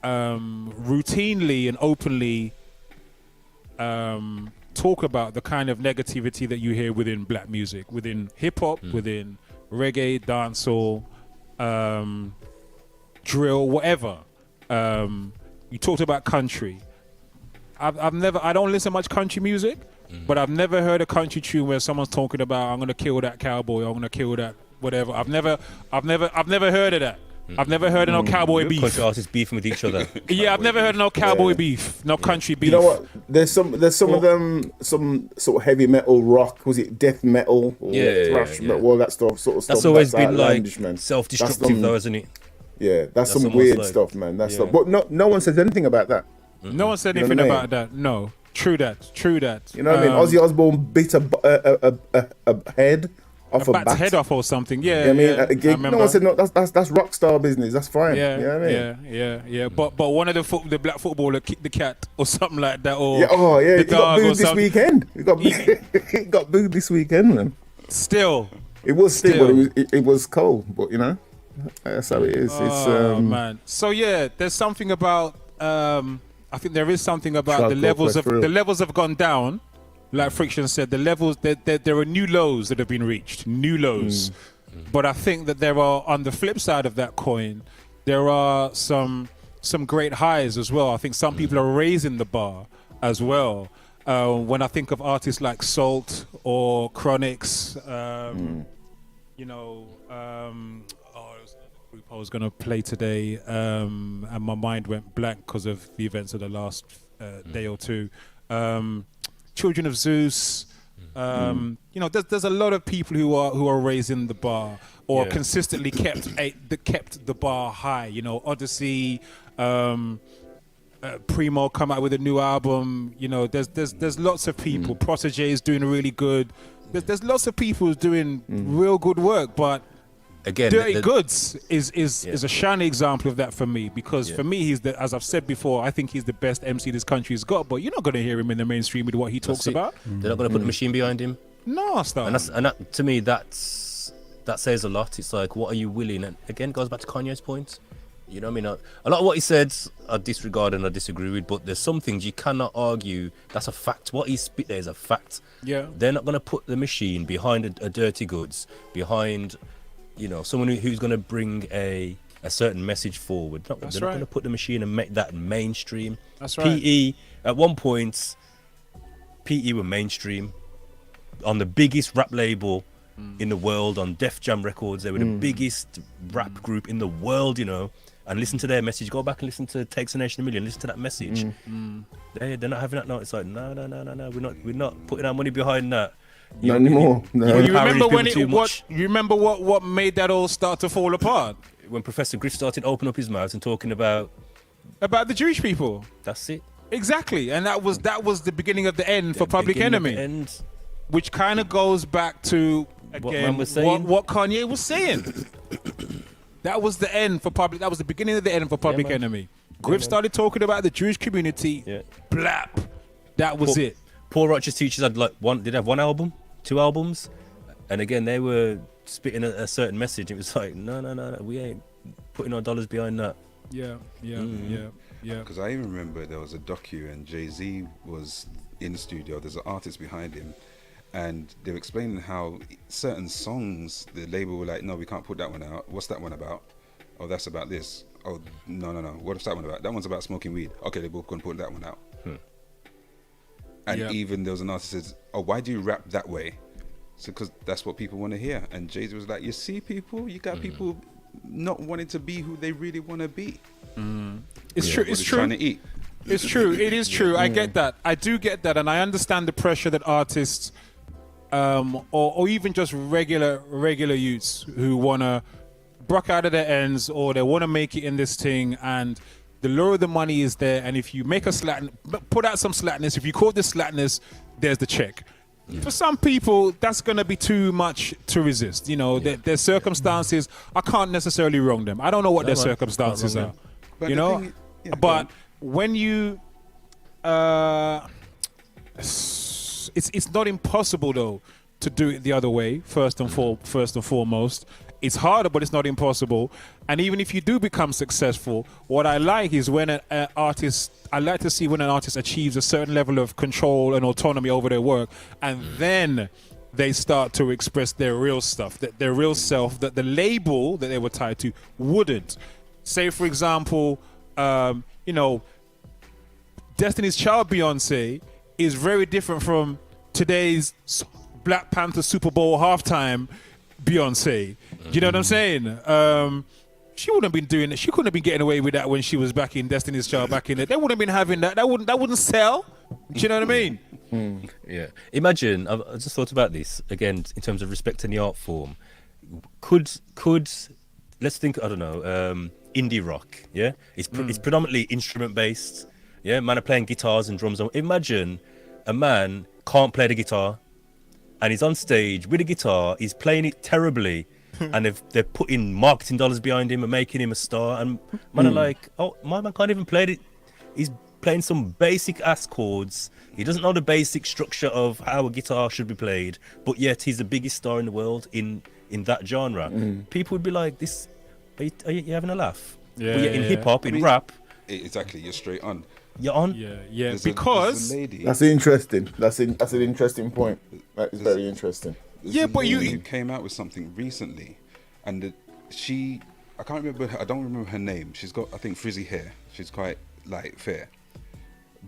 S1: routinely and openly talk about the kind of negativity that you hear within black music, within hip-hop, within reggae, dancehall, drill, whatever. You talked about country. I don't listen much country music, but I've never heard a country tune where someone's talking about, I'm gonna kill that cowboy, or I'm gonna kill that whatever. I've never heard of that. I've never heard of no cowboy beef.
S4: Country artists beefing with each other.
S1: Yeah, I've never heard of no cowboy beef, no country beef.
S3: You know what? There's some of them, some sort of heavy metal rock. Was it death metal? Or thrash metal, all that stuff.
S4: That's always been like self-destructive, though, isn't it?
S3: Yeah, that's some weird stuff, man. That's stuff. But no one says anything about that.
S1: No one said anything about that. No, true that.
S3: You know what I mean? Ozzy Osbourne beat a head off a bat.
S1: Head off or something. Yeah,
S3: I mean, at a gig, no one said no. That's rock star business. That's fine.
S1: Yeah,
S3: you know what I mean?
S1: Yeah. But one of the black footballer kicked the cat or something like that. Or
S3: he got booed this weekend. He got booed this weekend, man.
S1: Still,
S3: it was still, but it was cold. But you know, that's how it is.
S1: Oh man. So yeah, there's something about. I think there is something about the levels have gone down. Like Friction said, the levels there are new lows that have been reached, new lows. But I think that there are, on the flip side of that coin, there are some great highs as well. I think some people are raising the bar as well. When I think of artists like Salt or Chronix, you know, group I was going to play today, and my mind went blank because of the events of the last day or two. Children of Zeus, you know, there's a lot of people who are raising the bar or consistently kept the bar high. You know, Odyssey, Primo come out with a new album. You know, there's lots of people. Protégé is doing really good. There's lots of people doing real good work, but. Again, Dirty Goods is a shining example of that for me, because for me, as I've said before, I think he's the best MC this country's got, but you're not going to hear him in the mainstream with what he talks about.
S4: They're not going to put the machine behind him.
S1: No, stop.
S4: And that, to me, that says a lot. It's like, what are you willing? And again, goes back to Kanye's point. You know what I mean? A lot of what he said, I disregard and I disagree with, but there's some things you cannot argue. That's a fact. What he spit there is a fact.
S1: Yeah.
S4: They're not going to put the machine behind a Dirty Goods, behind... You know, someone who's going to bring a certain message forward. They're not going to put the machine and make that mainstream.
S1: That's right.
S4: PE, at one point, PE were mainstream. On the biggest rap label in the world, on Def Jam Records, they were the biggest rap group in the world, you know. and listen to their message. Go back and listen to Takes a Nation a Million. Listen to that message. They're not having that. No, it's like no. We're not putting our money behind that.
S3: Not anymore. No.
S1: Well, you
S4: Empowering
S1: remember when
S4: people
S1: it
S4: too much.
S1: you remember what made that all start to fall apart?
S4: When Professor Griff started opening up his mouth and talking about
S1: About the Jewish people.
S4: that's it.
S1: Exactly. And that was the beginning of the end for Public Enemy.
S4: And
S1: Which kind of goes back to
S4: What
S1: again
S4: man was saying.
S1: what Kanye was saying. That was the end for public. That was the beginning of the end for Public
S4: man.
S1: Enemy. Griff started talking about the Jewish community.
S4: Yeah.
S1: Blap. That was it.
S4: Poor Righteous Teachers had like did they have one album, 2 albums, and again they were spitting a certain message. It was like no, we ain't putting our dollars behind that.
S1: Yeah.
S6: Because I even remember there was a docu and Jay-Z was in the studio. There's an artist behind him, and they were explaining how certain songs the label were like, no, we can't put that one out. What's that one about? Oh, that's about this. Oh, no. What's that one about? That one's about smoking weed. Okay, they both couldn't put that one out. And even there was an artist that says, oh, why do you rap that way? So because that's what people want to hear. And Jay-Z was like, you see people, you got people not wanting to be who they really want to be.
S1: It's true. It's true.
S6: Trying to eat.
S1: It's true. It is true. I get that. I do get that, and I understand the pressure that artists, or even just regular youths who wanna broke out of their ends, or they wanna make it in this thing, and the lure of the money is there. And if you make a put out some slackness. If you call this slackness, there's the check. For some people, that's going to be too much to resist. You know, their circumstances, I can't necessarily wrong them. I don't know what their circumstances are.
S6: But
S1: You
S6: the
S1: know?
S6: thing is-
S1: But when you... it's not impossible, though, to do it the other way, first and foremost. It's harder, but it's not impossible. And even if you do become successful, what I like is when an artist, I like to see when an artist achieves a certain level of control and autonomy over their work, and then they start to express their real stuff, their real self, that the label that they were tied to wouldn't. Say, for example, Destiny's Child Beyonce is very different from today's Black Panther Super Bowl halftime Beyonce. Do you know what I'm saying? She wouldn't have been doing it. She couldn't have been getting away with that when she was back in Destiny's Child back in it. They wouldn't have been having that. That wouldn't sell. Do you know what I mean?
S4: Yeah. Imagine, I just thought about this again in terms of respecting the art form. Could let's think, I don't know, indie rock. Yeah, it's predominantly instrument based. Yeah, man are playing guitars and drums. Imagine a man can't play the guitar, and he's on stage with a guitar. He's playing it terribly. And they're putting marketing dollars behind him and making him a star. And man are like, oh, my man can't even play it. He's playing some basic ass chords. He doesn't know the basic structure of how a guitar should be played. But yet he's the biggest star in the world in that genre. People would be like, "This, are you having a laugh?"
S1: Yeah,
S4: but yet in
S1: yeah.
S4: hip hop, in rap,
S6: Exactly, you're straight on.
S4: you're on.
S1: Yeah.
S6: There's
S1: Because
S6: a lady.
S3: That's interesting. That's an interesting point. That is very interesting.
S6: There's
S1: Yeah,
S6: a
S1: but
S6: lady
S1: you-
S6: who came out with something recently, and I can't remember. I don't remember her name. She's got, I think, frizzy hair. She's quite light, fair,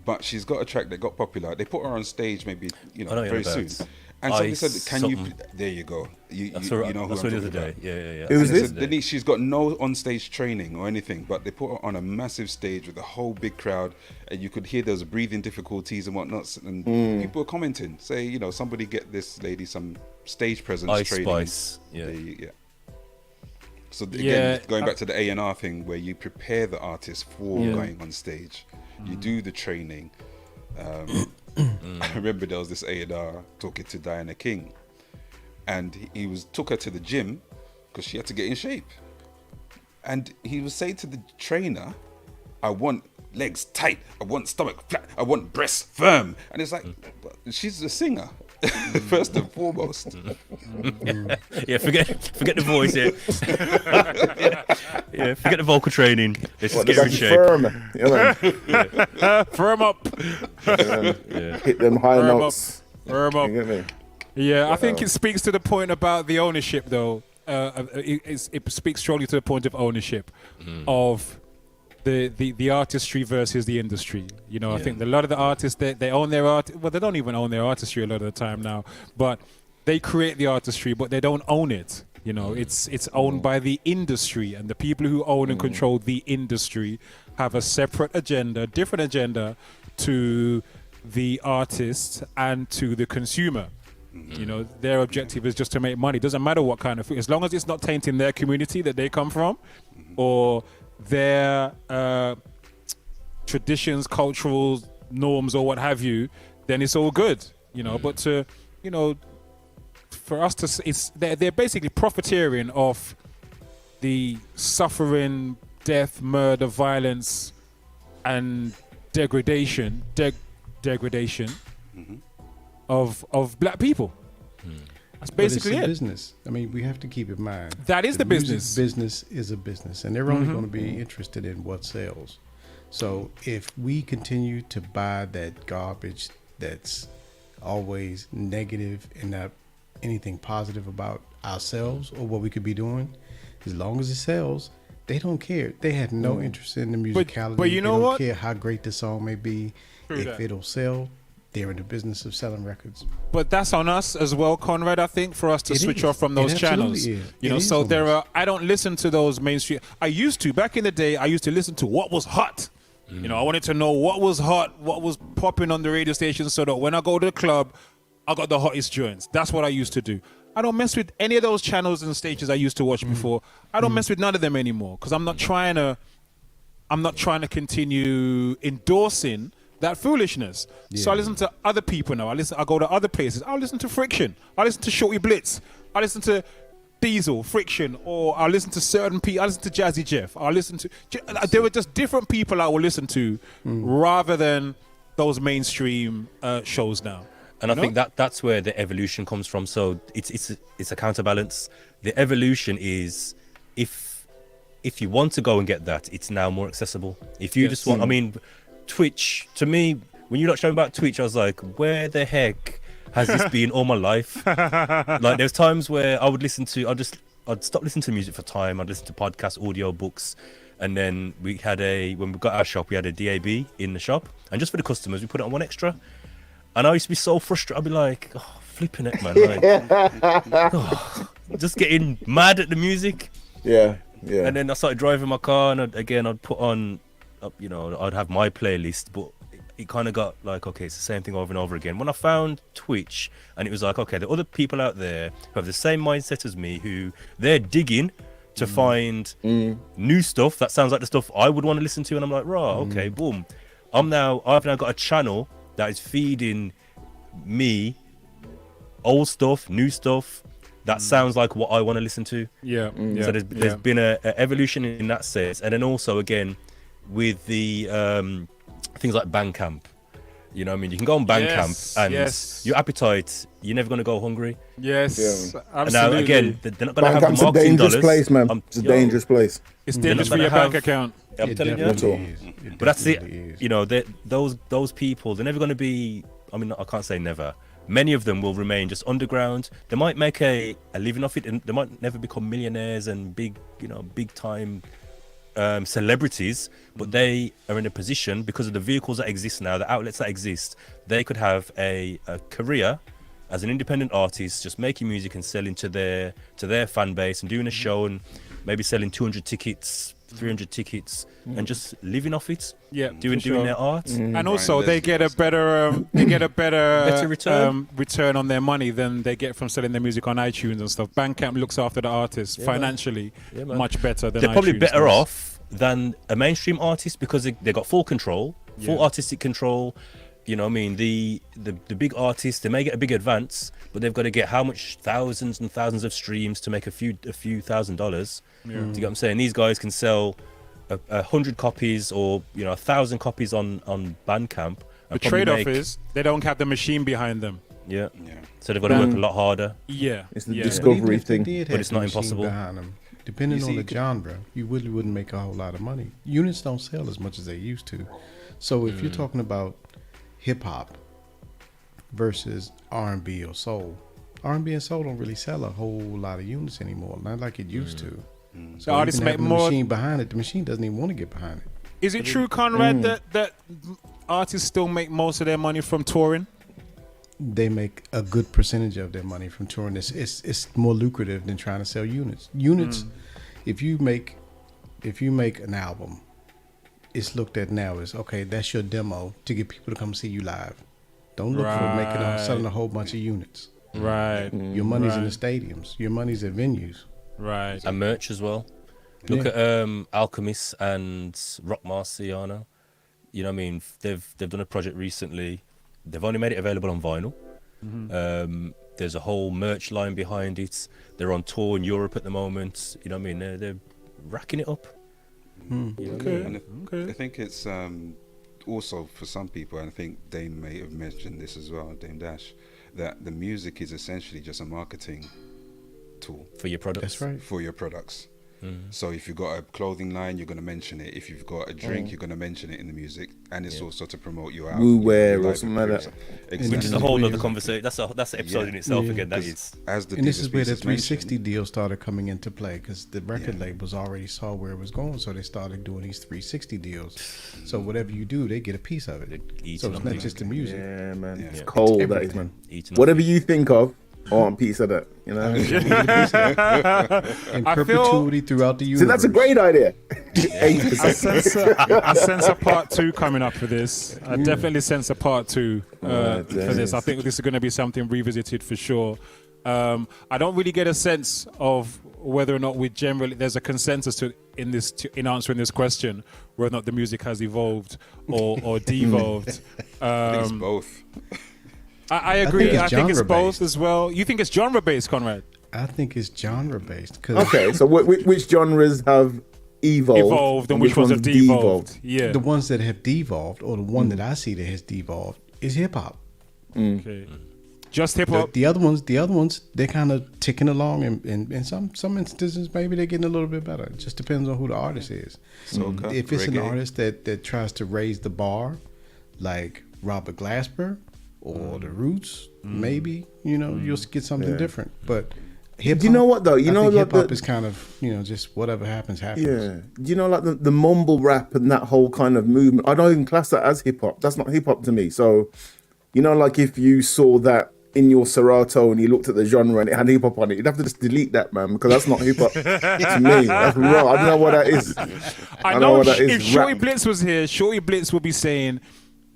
S6: but she's got a track that got popular. They put her on stage, maybe
S4: I know
S6: very
S4: you're
S6: soon.
S4: about.
S6: And somebody
S4: Ice
S6: said, "Can you?"
S4: something.
S6: There you go. You
S4: I
S6: know
S4: saw
S6: who
S4: the
S6: I'm
S4: other
S6: talking
S4: day.
S6: about.
S4: Yeah.
S3: Who was
S6: And they
S3: this?
S6: said, Denise, she's got no on-stage training or anything, but they put her on a massive stage with a whole big crowd, and you could hear those breathing difficulties and whatnot. And people were commenting, say, somebody get this lady some stage presence
S4: Ice
S6: training.
S4: Spice. Yeah.
S6: Yeah. So again,
S1: Yeah,
S6: going back to the A&R thing, where you prepare the artist for going on stage, you do the training. I remember there was this A&R talking to Diana King, and he took her to the gym because she had to get in shape, and he was saying to the trainer, "I want legs tight, I want stomach flat, I want breasts firm," and it's like, but she's a singer. First and foremost.
S4: Yeah, forget the voice. Yeah, forget the vocal training. Let's just get her in shape.
S3: Firm. Yeah, man.
S1: firm up.
S3: Hit them high
S1: Firm up.
S3: notes.
S1: Firm up.
S3: You get me?
S1: Yeah, I think it speaks to the point about the ownership, though. It speaks strongly to the point of ownership of the artistry versus the industry. I think a lot of the artists, they own their art. Well, they don't even own their artistry a lot of the time now, but they create the artistry, but they don't own it. You know, it's owned by the industry, and the people who own and control the industry have a separate agenda, different agenda to the artist and to the consumer. You know, their objective is just to make money. Doesn't matter what kind of food, as long as it's not tainting their community that they come from, or their traditions, cultural norms, or what have you, then it's all good. You know, but to, you know, for us to, they're basically profiteering off the suffering, death, murder, violence, and degradation of black people. That's basically
S2: it's a
S1: it.
S2: business. I mean, we have to keep in mind
S1: That is the business.
S2: Business is a business, and they're only going to be interested in what sells. So if we continue to buy that garbage that's always negative and not anything positive about ourselves or what we could be doing, as long as it sells, they don't care. They have no interest in the musicality.
S1: But you know
S2: they don't
S1: what?
S2: care how great the song may be.
S1: True
S2: If
S1: that.
S2: it'll sell, they're in the business of selling records.
S1: But that's on us as well, Conrad, I think, for us to
S2: It
S1: switch
S2: is.
S1: off from
S2: It
S1: those
S2: absolutely
S1: channels.
S2: is.
S1: You
S2: It
S1: know,
S2: is
S1: so
S2: on
S1: there
S2: us.
S1: are, I don't listen to those mainstream. I used to, back in the day, I used to listen to what was hot. You know, I wanted to know what was hot, what was popping on the radio station, so that when I go to the club, I got the hottest joints. That's what I used to do. I don't mess with any of those channels and stations I used to watch before. I don't mess with none of them anymore, because I'm not trying to continue endorsing that foolishness. So I listen to other people now. I go to other places. I listen to Friction. I listen to Shorty Blitz. I listen to Diesel, Friction, or I listen to certain people. I listen to Jazzy Jeff. I listen to. There were just different people I will listen to, rather than those mainstream shows now.
S4: And I think that's where the evolution comes from. So it's a counterbalance. The evolution is if you want to go and get that, it's now more accessible. If you just want, I mean, Twitch, to me, when you lot showing about Twitch, I was like, where the heck has this been all my life? Like, there's times where I would I'd stop listening to music for time. I'd listen to podcasts, audio books. And then when we got our shop, we had a DAB in the shop. And just for the customers, we put it on one extra. And I used to be so frustrated. I'd be like, oh, flipping it, man. Like, just getting mad at the music.
S3: Yeah.
S4: And then I started driving my car, and I'd put on, you know, I'd have my playlist, but it kind of got like, okay, it's the same thing over and over again. When I found Twitch, and it was like, okay, there are other people out there who have the same mindset as me, who they're digging to find new stuff that sounds like the stuff I would want to listen to, and I'm like, right, okay, boom. I've now got a channel that is feeding me old stuff, new stuff that sounds like what I want to listen to. So there's been a evolution in that sense, and then also again with the things like Bandcamp. You know what I mean? You can go on Bandcamp and your appetite, you're never going to go hungry.
S1: Absolutely.
S4: And now again, they're not going to have the
S3: Bandcamp's a
S4: marketing
S3: dangerous
S4: dollars.
S3: place, man. It's a dangerous place.
S1: It's dangerous for your bank account.
S4: I'm telling you. But that's it. You know, those people, they're never going to be. I mean, I can't say never. Many of them will remain just underground. They might make a living off it, and they might never become millionaires and big time celebrities. But they are in a position, because of the vehicles that exist now, the outlets that exist, they could have a career as an independent artist, just making music and selling to their fan base and doing a show and maybe selling 200 tickets, 300 tickets, and just living off it. Doing their art.
S1: And also they get a better return on their money than they get from selling their music on iTunes and stuff. Bandcamp looks after the artists financially much better than
S4: they're probably
S1: iTunes
S4: better
S1: does.
S4: off than a mainstream artist, because they got full control, full artistic control. You know what I mean? The big artists, they may get a big advance, but they've got to get how much thousands and thousands of streams to make a few $1,000. Do you get what I'm saying? These guys can sell 100 copies or 1,000 copies on Bandcamp.
S1: The trade-off is they don't have the machine behind them.
S4: So they've got to work a lot harder.
S3: It's the discovery thing.
S4: But it's not impossible.
S2: Behind them, depending on the genre, you really wouldn't make a whole lot of money. Units don't sell as much as they used to. So if you're talking about hip hop versus R&B or soul, R&B and soul don't really sell a whole lot of units anymore, not like it used to. So
S1: artists make
S2: the
S1: more.
S2: machine behind it. The machine doesn't even want to get behind it.
S1: Is it true, Conrad, that artists still make most of their money from touring?
S2: they make a good percentage of their money from touring. It's more lucrative than trying to sell units. If you make an album, it's looked at now as, okay, that's your demo to get people to come see you live. Don't look for selling a whole bunch of units.
S1: Right.
S2: Your money's in the stadiums. Your money's at venues.
S1: Right.
S4: And merch as well. Look at Alchemist and Rock Marciano. You know what I mean? They've done a project recently. They've only made it available on vinyl. There's a whole merch line behind it. They're on tour in Europe at the moment. You know what I mean? They're racking it up. You know what I mean?
S6: I think it's also for some people, and I think Dame may have mentioned this as well, Dame Dash, that the music is essentially just a marketing tool
S4: For your products.
S2: That's right.
S6: for your products. So if you've got a clothing line, you're going to mention it. If you've got a drink, you're going to mention it in the music, and it's also to promote your album.
S3: Woo wear or
S6: live
S3: something like that.
S6: Exactly.
S4: Which is a whole other conversation. That's an episode in itself
S2: Yeah.
S4: again. That is.
S6: As the
S2: And this is where the
S6: business
S2: 360
S6: mentioned,
S2: deal started coming into play, because the record labels already saw where it was going, so they started doing these 360 deals. So whatever you do, they get a piece of it.
S4: Eating
S2: So it's
S4: on
S2: not
S4: it.
S2: just the music.
S3: Yeah, man. It's
S6: Yeah.
S3: cold,
S2: It's
S3: that is, man.
S4: Eating up
S3: Whatever
S4: it.
S3: you think of, I want a piece of that. You know.
S2: In
S1: I feel-
S2: perpetuity throughout the universe.
S3: So that's a great idea.
S1: I sense a part 2 coming up for this. I definitely sense a part 2 for this. I think this is going to be something revisited for sure. I don't really get a sense of whether or not there's a consensus in answering this question, whether or not the music has evolved or devolved.
S6: it's both.
S1: I agree. I think it's both
S2: genre-based.
S1: as well. You think it's genre based, Conrad?
S2: I think it's genre based.
S3: Okay, so which genres have evolved
S1: And which ones have devolved? Yeah.
S2: The ones that have devolved, or the one that I see that has devolved, is hip hop.
S1: Okay. Just hip hop.
S2: The other ones, they're kind of ticking along, and in some instances, maybe they're getting a little bit better. It just depends on who the artist is.
S6: Soca,
S2: If it's an
S6: reggae.
S2: artist that tries to raise the bar, like Robert Glasper or The Roots, maybe you'll get something different. But hip hop,
S3: Do you know what, though? You know, like
S2: hip hop
S3: the-
S2: is kind of just whatever happens.
S3: Yeah. Do you know, like the mumble rap and that whole kind of movement? I don't even class that as hip hop. That's not hip hop to me. So, like if you saw that in your Serato and you looked at the genre and it had hip hop on it, you'd have to just delete that, man, because that's not hip hop to me. That's wrong. I don't know what that is.
S1: I know
S3: what that
S1: if
S3: is.
S1: Shorty
S3: Rap.
S1: Blitz was here, Shorty Blitz would be saying,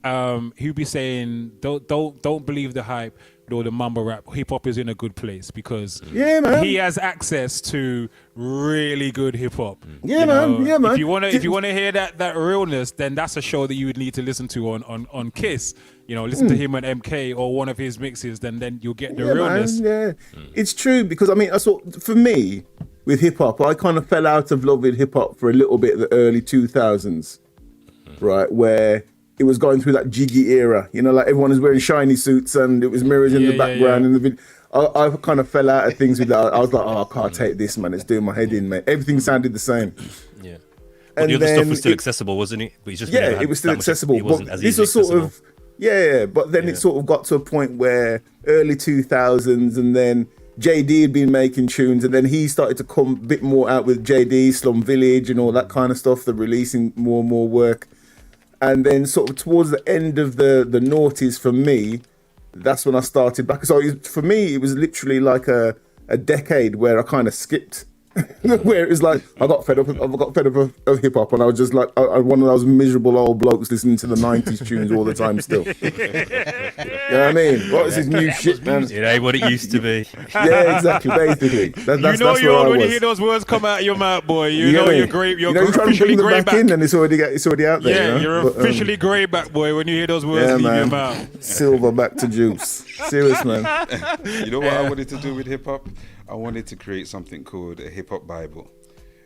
S1: he'd be saying, don't believe the hype or the mumble rap. Hip hop is in a good place because
S3: Yeah, man.
S1: he has access to really good hip hop.
S3: Yeah,
S1: You
S3: man.
S1: know,
S3: Yeah, man.
S1: If you wanna hear that realness, then that's a show that you would need to listen to on Kiss. Listen to him on MK or one of his mixes, then you'll get the
S3: Yeah,
S1: realness.
S3: man, yeah. It's true, because I mean, for me, with hip hop, I kind of fell out of love with hip hop for a little bit in the early 2000s, right, where it was going through that jiggy era, like everyone was wearing shiny suits and it was mirrors in the background and the video. I kind of fell out of things with that. I was like, I can't take this, man. It's doing my head in, man. Everything sounded the same.
S4: Yeah. But
S3: And
S4: the other stuff
S3: then
S4: was still
S3: it-
S4: accessible, wasn't it? But it's just we never
S3: Yeah,
S4: had
S3: it was still
S4: that much-
S3: accessible.
S4: It wasn't
S3: But
S4: as
S3: this
S4: easily
S3: was sort
S4: accessible.
S3: of, but then it sort of got to a point where early 2000s, and then JD had been making tunes, and then he started to come a bit more out with JD, Slum Village, and all that kind of stuff. They're releasing more and more work. And then sort of towards the end of the noughties for me, that's when I started back. So for me, it was literally like a decade where I kind of skipped. Where it was like I got fed up of hip hop, and I was just like one of those miserable old blokes listening to the 90s tunes all the time still. You know what I mean? What is this new shit, man?
S4: It ain't what it used to be.
S3: Yeah, exactly. Basically, that's
S1: You're
S3: where I
S1: old when
S3: was.
S1: you hear those words come out of your mouth, boy. You
S3: You
S1: know
S3: get me?
S1: you're great. You're
S3: trying to
S1: officially
S3: bring them
S1: grey
S3: back in, and it's already out there.
S1: Yeah,
S3: you know?
S1: you're
S3: But,
S1: officially grey back, boy, when you hear those words
S3: yeah,
S1: leave your
S3: man.
S1: mouth.
S3: Silver back to juice. Serious, man.
S6: You know what I wanted to do with hip hop? I wanted to create something called a hip hop Bible,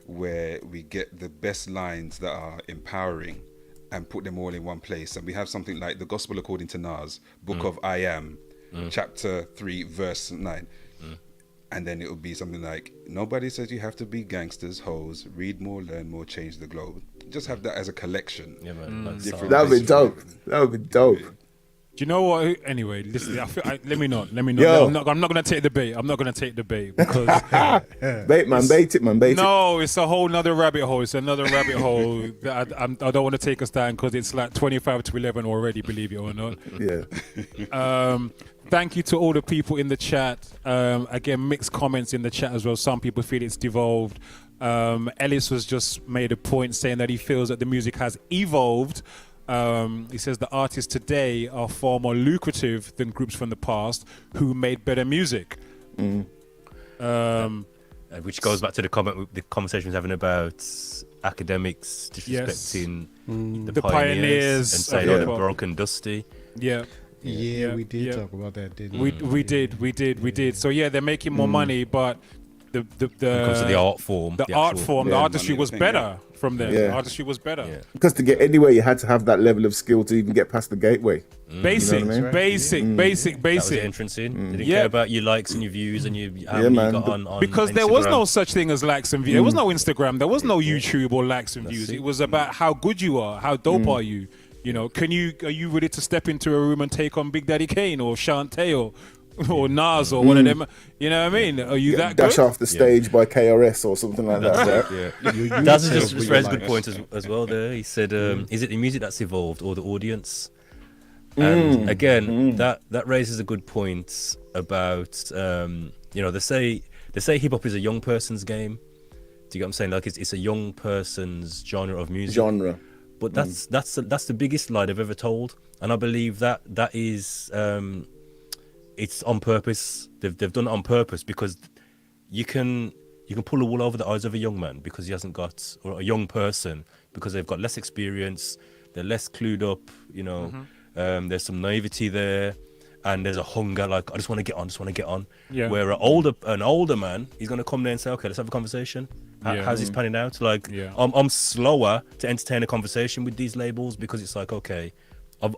S6: where we get the best lines that are empowering and put them all in one place. And we have something like the Gospel according to Nas, Book of I Am, chapter 3, verse 9. And then it would be something like, nobody says you have to be gangsters, hoes, read more, learn more, change the globe. Just have that as a collection.
S4: Yeah, man. Like
S6: Different-
S3: That would be dope. That would be dope.
S1: Do you know what? Anyway, listen. Let me not.
S3: Yo.
S1: I'm not going to take the bait. I'm not going to take the bait because
S3: Bait it, man.
S1: no, it's a whole nother rabbit hole. It's another rabbit hole that I don't want to take us down because it's like 25 to 11 already. Believe it or not.
S3: Yeah.
S1: Thank you to all the people in the chat. Again, mixed comments in the chat as well. Some people feel it's devolved. Ellis was just made a point saying that he feels that the music has evolved. He says the artists today are far more lucrative than groups from the past who made better music.
S4: Which goes back to the conversation we was having about academics disrespecting the pioneers and saying they're broken dusty.
S2: Yeah, we did talk about that, didn't we?
S1: We did. So yeah, they're making more money, but the
S4: When it comes to the art form,
S1: the artistry was better from them.
S3: Yeah.
S1: The artistry was better.
S3: Because to get anywhere, you had to have that level of skill to even get past the gateway.
S1: Basic,
S3: You know what I mean?
S1: basic.
S4: that was the entrance in. They didn't care about your likes and your views and how many
S3: man.
S4: you got on
S1: Because there was no such thing as likes and views. There was no Instagram. There was no YouTube or likes and
S4: That's
S1: views.
S4: it.
S1: It was about how good you are, how dope are you. You know, are you ready to step into a room and take on Big Daddy Kane or Shantae or Nas or one of them? You know what I mean? Are you that
S3: Dash
S1: good?
S3: off the stage by KRS or something like that, right?
S4: Yeah. That's just raised a good point as well there. He said, is it the music that's evolved or the audience? And again, that raises a good point about, they say hip hop is a young person's game. Do you get what I'm saying? Like it's a young person's genre of music. But that's the biggest lie they've ever told. And I believe that is, it's on purpose. They've done it on purpose because you can pull the wool over the eyes of a young man because he hasn't got, or a young person because they've got less experience, they're less clued up, there's some naivety there, and there's a hunger like I just want to get on.
S1: Yeah.
S4: Where an older man, he's gonna come there and say, okay, let's have a conversation. How's this panning out? Like I'm slower to entertain a conversation with these labels because it's like, okay,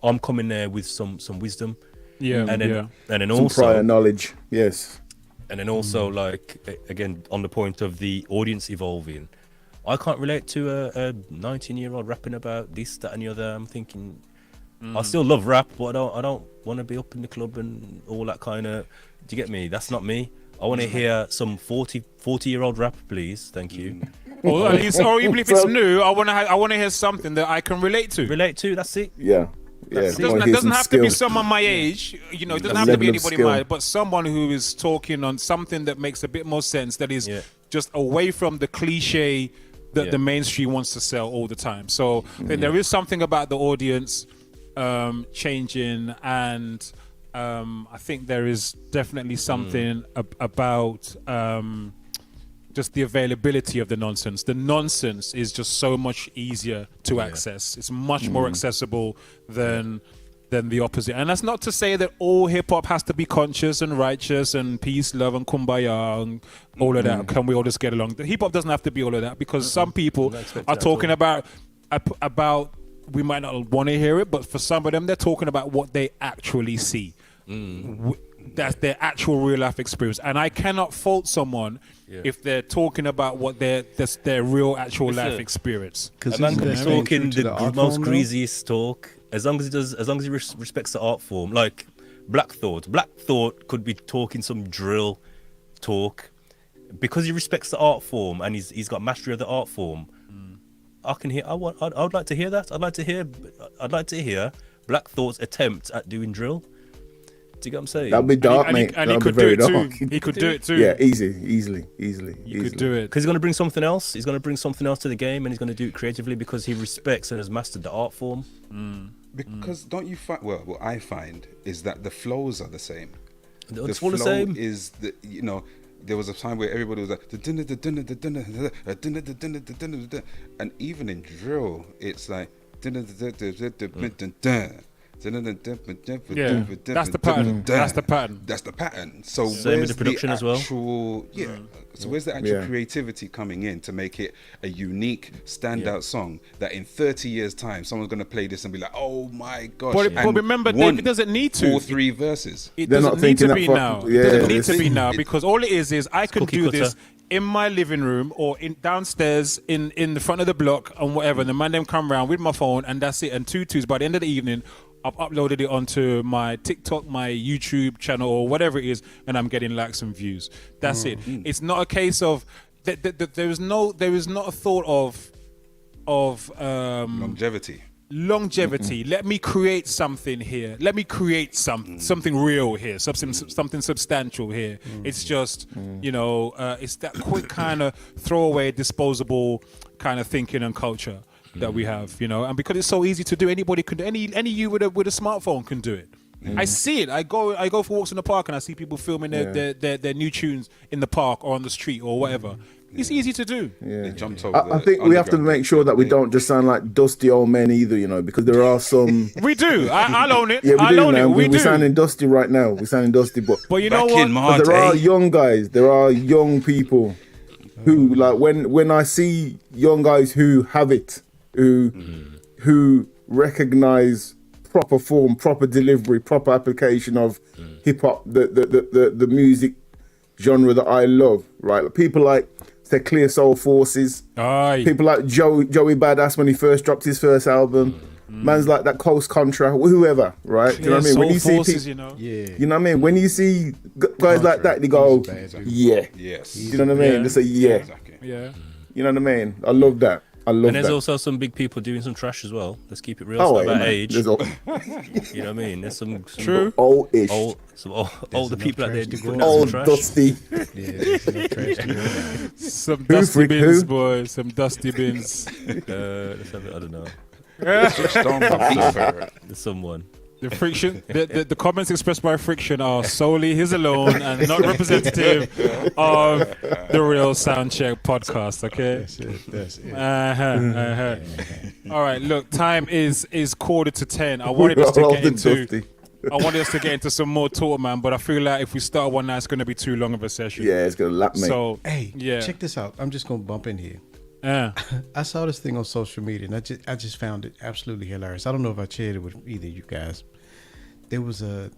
S4: I'm coming there with some wisdom. And then
S3: Some
S4: also
S3: prior knowledge, yes.
S4: And then also, like, again, on the point of the audience evolving, I can't relate to a 19-year-old rapping about this, that, and the other. I'm thinking, I still love rap, but I don't want to be up in the club and all that kind of. Do you get me? That's not me. I want to hear some 40-year-old rap, please. Thank you.
S1: Or even if it's new, I want to hear something that I can relate to.
S4: That's it.
S3: Yeah.
S1: It doesn't have to be someone my age, it doesn't have to be anybody my age, but someone who is talking on something that makes a bit more sense, that is just away from the cliche that the mainstream wants to sell all the time. So then there is something about the audience changing, and I think there is definitely something about just the availability of the nonsense. The nonsense is just so much easier to access. It's much more accessible than the opposite. And that's not to say that all hip hop has to be conscious and righteous and peace, love, and kumbaya and all of that. Can we all just get along? The hip hop doesn't have to be all of that, because some people are talking about we might not want to hear it, but for some of them, they're talking about what they actually see. That's their actual real life experience, and I cannot fault someone if they're talking about what that's their real actual life experience.
S4: A man can be talking the most greasiest talk as long as he respects the art form. Like Black Thought could be talking some drill talk because he respects the art form and he's got mastery of the art form. I would like to hear that. I'd like to hear Black Thought's attempt at doing drill. Do you get what I'm saying?
S3: That'd be dark, mate.
S1: And he could do it too. He could do it too.
S3: Yeah, easily.
S1: You could do it.
S4: Because he's going to bring something else. He's going to bring something else to the game, and he's going to do it creatively because he respects and has mastered the art form.
S6: Because don't you find? Well, what I find is that the flows are the same.
S4: It's all the same.
S6: Is the there was a time where everybody was like and even in drill, it's like.
S1: Yeah, that's the pattern.
S6: That's the pattern. So
S4: same with the production as well.
S6: So where's the actual creativity coming in to make it a unique, standout song that in 30 years' time someone's going to play this and be like, "Oh my gosh!"
S1: But remember, Dave, it doesn't need to.
S6: All three verses.
S1: It doesn't need to be now. It doesn't need to be now, because all it is I can do this in my living room or downstairs in the front of the block and whatever. And the man them come round with my phone and that's it. And tutus by the end of the evening, I've uploaded it onto my TikTok, my YouTube channel, or whatever it is, and I'm getting likes and views. That's it. It's not a case of there is not a thought of longevity. Let me create something here. Let me create something real here. Something substantial here. It's just it's that quick kind of throwaway, disposable kind of thinking and culture that we have, and because it's so easy to do, anybody can do. Any you with a smartphone can do it. I see it. I go for walks in the park and I see people filming their new tunes in the park or on the street or whatever. It's easy to do.
S3: Yeah. I think we have to make sure that we don't just sound like dusty old men either, because there are some.
S1: We do. I'll own it.
S3: Yeah, we
S1: I'll
S3: do
S1: own
S3: now.
S1: it.
S3: We're sounding dusty right now. We're sounding dusty, but
S1: you know
S6: back
S1: what?
S3: But there are young guys. There are young people who, like, when I see young guys who have it, who recognize proper form, proper delivery, proper application of hip hop, the music genre that I love, right? Like people like the Clear Soul Forces, people like Joey Badass when he first dropped his first album, man's like that Coast Contra, whoever, right? Do you know what I mean? When you
S1: Forces,
S3: see people, you know what I mean? When you see guys like that, they go,
S6: yes.
S3: You know what I mean? They say,
S6: Exactly.
S1: Yeah.
S3: You know what I mean? I love that.
S4: And there's also some big people doing some trash as well. Let's keep it real. It's not about age. You know what I mean? There's some
S1: true
S3: oldish,
S4: older people out there doing
S3: old
S4: some trash.
S3: dusty.
S1: Some dusty bins, boys. Some dusty bins.
S4: Let's have it. I don't know. There's someone.
S1: The friction, the comments expressed by Friction are solely his alone and not representative of the Real Soundcheck Podcast. Okay.
S2: That's it.
S1: All right. Look, time is 9:45. I wanted us to get into some more talk, man. But I feel like if we start one now, it's going to be too long of a session.
S3: Yeah, it's gonna lap me.
S1: So
S2: check this out. I'm just gonna bump in here. I saw this thing on social media and I just found it absolutely hilarious. I don't know if I shared it with either of you guys. There was a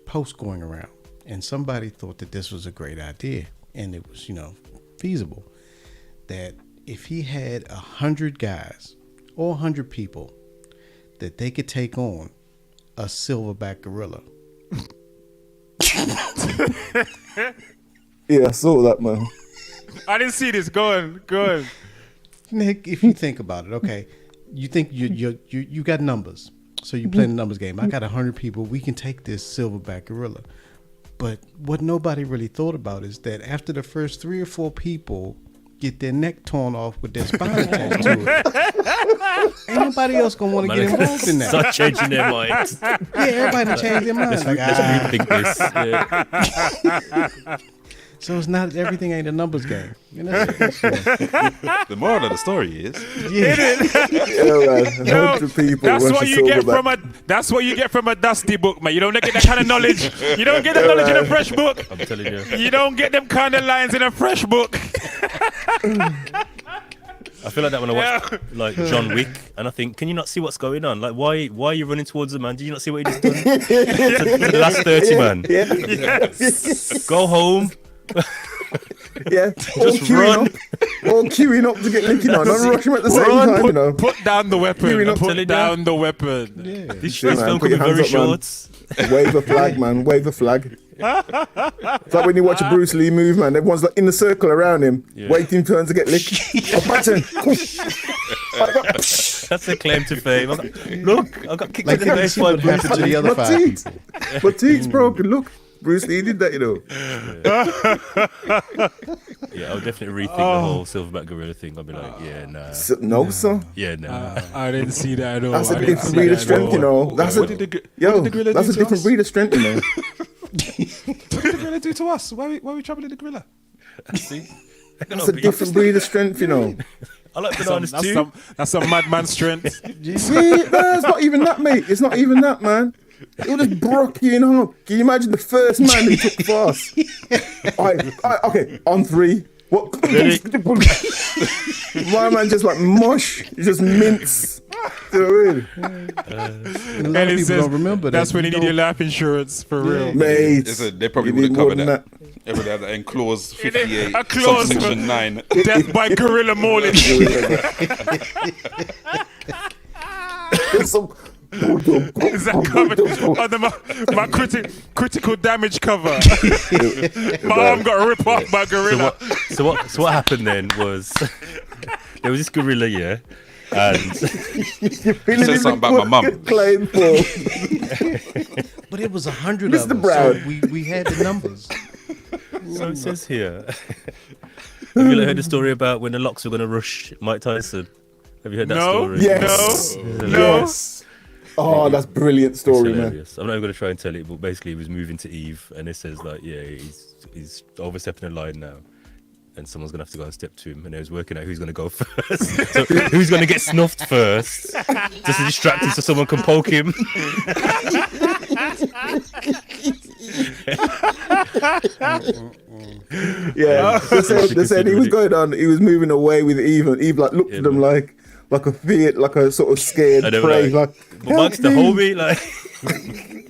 S2: post going around and somebody thought that this was a great idea and it was, feasible, that if he had 100 guys or 100 people that they could take on a silverback gorilla.
S3: Yeah, I saw that, man.
S1: I didn't see this. Go on.
S2: Nick, if you think about it, okay, you think you got numbers, so you playing the numbers game. I got 100 people. We can take this silverback gorilla, but what nobody really thought about is that after the first 3 or 4 people get their neck torn off with their spine attached to it, ain't nobody else gonna want to get involved in that.
S4: Start changing their minds.
S2: Yeah, everybody change their minds.
S4: Let's rethink this. Yeah.
S2: So it's not, everything ain't a numbers game.
S6: The moral of the story is,
S1: that's what you get from a dusty book, man. You don't get that kind of knowledge. You don't get that knowledge in a fresh book.
S4: I'm telling you.
S1: You don't get them kind of lines in a fresh book.
S4: I feel like that when I watch like John Wick, and I think, can you not see what's going on? Like, why are you running towards the man? Did you not see what he just done to the last 30 man?
S1: Yes.
S4: Go home.
S3: Yeah,
S4: Just run.
S3: All queuing up to get licking on. Don't rush him at the same time,
S1: Put down the weapon.
S3: Put
S1: down the weapon.
S2: Yeah.
S4: These film could be very short.
S3: Wave a flag, man. Wave a flag. It's like when you watch a Bruce Lee move, man. Everyone's like in the circle around him, waiting for him to get licked. Button.
S4: That's a claim to fame. Look, I got kicked in the face by
S2: what happened to the other 5 people.
S3: My teeth's broken. Look. Bruce Lee did that,
S4: Yeah, I'll definitely rethink the whole silverback gorilla thing. I'll be like, yeah, nah.
S3: No, sir.
S4: Yeah, nah.
S1: I didn't see that at all.
S3: That's a different breed of strength, That's a different breed of strength,
S6: what did the gorilla do to us? Why are we troubling the gorilla?
S4: See?
S3: That's a different breed of strength,
S4: I like bananas too.
S1: That's some madman strength.
S3: See, no, it's not even that, mate. It's not even that, man. It would just broke you in half. Can you imagine the first man who took fast? Okay, on 3. What? My man just like mush. He just mince. You know what I mean?
S2: A lot of people don't remember that.
S1: That's when you need your life insurance for real.
S3: Mate.
S6: They probably would have covered that. They would have that in clause 58,
S1: a clause
S6: subsection 9.
S1: Death by gorilla mauling.
S3: some.
S1: Is that covered under my critical damage cover? My arm got ripped off by a gorilla.
S4: So what happened then was there was this gorilla, yeah, and
S3: You're feeling
S6: Said something about my mum.
S3: Claim for.
S2: But it was 100 of
S3: Mr.
S2: them.
S3: Brown.
S2: So we had the numbers.
S4: so it says here. Have you heard the story about when the Locks were going to rush Mike Tyson? Have you heard that story?
S3: Yes.
S1: No.
S3: Yes. Oh, that's brilliant
S4: It's
S3: story, man.
S4: hilarious. I'm not even going to try and tell it, but basically he was moving to Eve, and it says like, yeah, he's overstepping the line now, and someone's going to have to go and step to him, and they was working out who's going to go first. So who's going to get snuffed first, just to distract him so someone can poke him.
S3: Yeah, they said he was going on. He was moving away with Eve, and Eve like looked at him like a fear, like a sort of scared
S4: And they were
S3: prey.
S4: like,
S3: Like,
S4: but Mark's the homie, like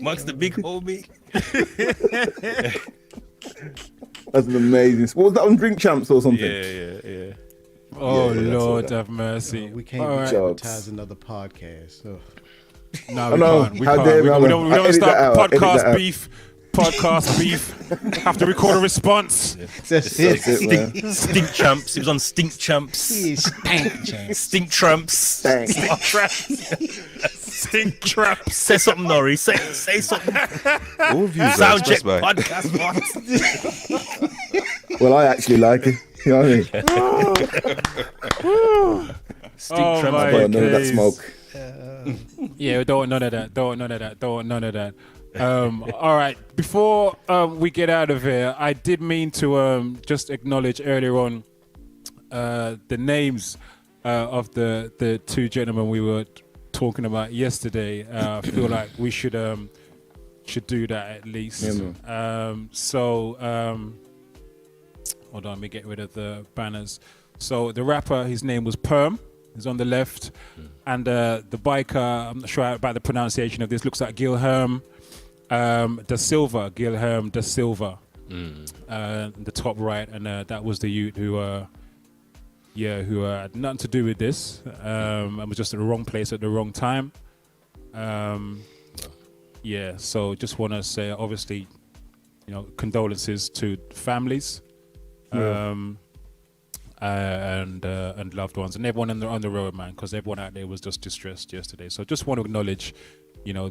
S4: Mark's the big homie.
S3: that's an amazing. What was that on Drink Champs or something?
S4: Yeah.
S1: Oh
S3: Yeah, that's all
S1: Lord
S3: that.
S1: have mercy.
S2: We can't
S1: All right.
S2: advertise another podcast. So.
S1: No,
S3: I know.
S1: we
S3: How
S1: can't.
S3: dare
S1: We
S3: me,
S1: can't. We don't
S3: I'll edit
S1: start
S3: that out, I'll edit that
S1: podcast
S3: out.
S1: beef. Podcast beef. Have to record a response.
S3: That's it, man.
S4: Stink Champs. It was on Stink Champs. Stink Tramps.
S3: Thanks.
S1: Stink traps.
S4: Say something, Nori. Say something.
S6: All views are
S4: Soundcheck
S6: expressed by.
S4: podcast. What?
S3: Well, I actually like it. You know what I mean?
S4: Stink
S1: Oh
S4: Tramps.
S1: my
S3: Oh, none of that
S1: days.
S3: smoke.
S1: Yeah, don't want none of that. Don't want none of that. Don't want none of that. All right. Before we get out of here, I did mean to just acknowledge earlier on the names of the two gentlemen we were talking about yesterday. I feel like we should do that at least.
S3: Yeah,
S1: Hold on, let me get rid of the banners. So the rapper, his name was Perm. He's on the left, and the biker, I'm not sure about the pronunciation of this. Looks like Guilherme da Silva. Guilherme da Silva. The top right, and that was the youth who had nothing to do with this, and was just at the wrong place at the wrong time. So just want to say, obviously, condolences to families. And loved ones and everyone on the road, man, because everyone out there was just distressed yesterday. So just want to acknowledge,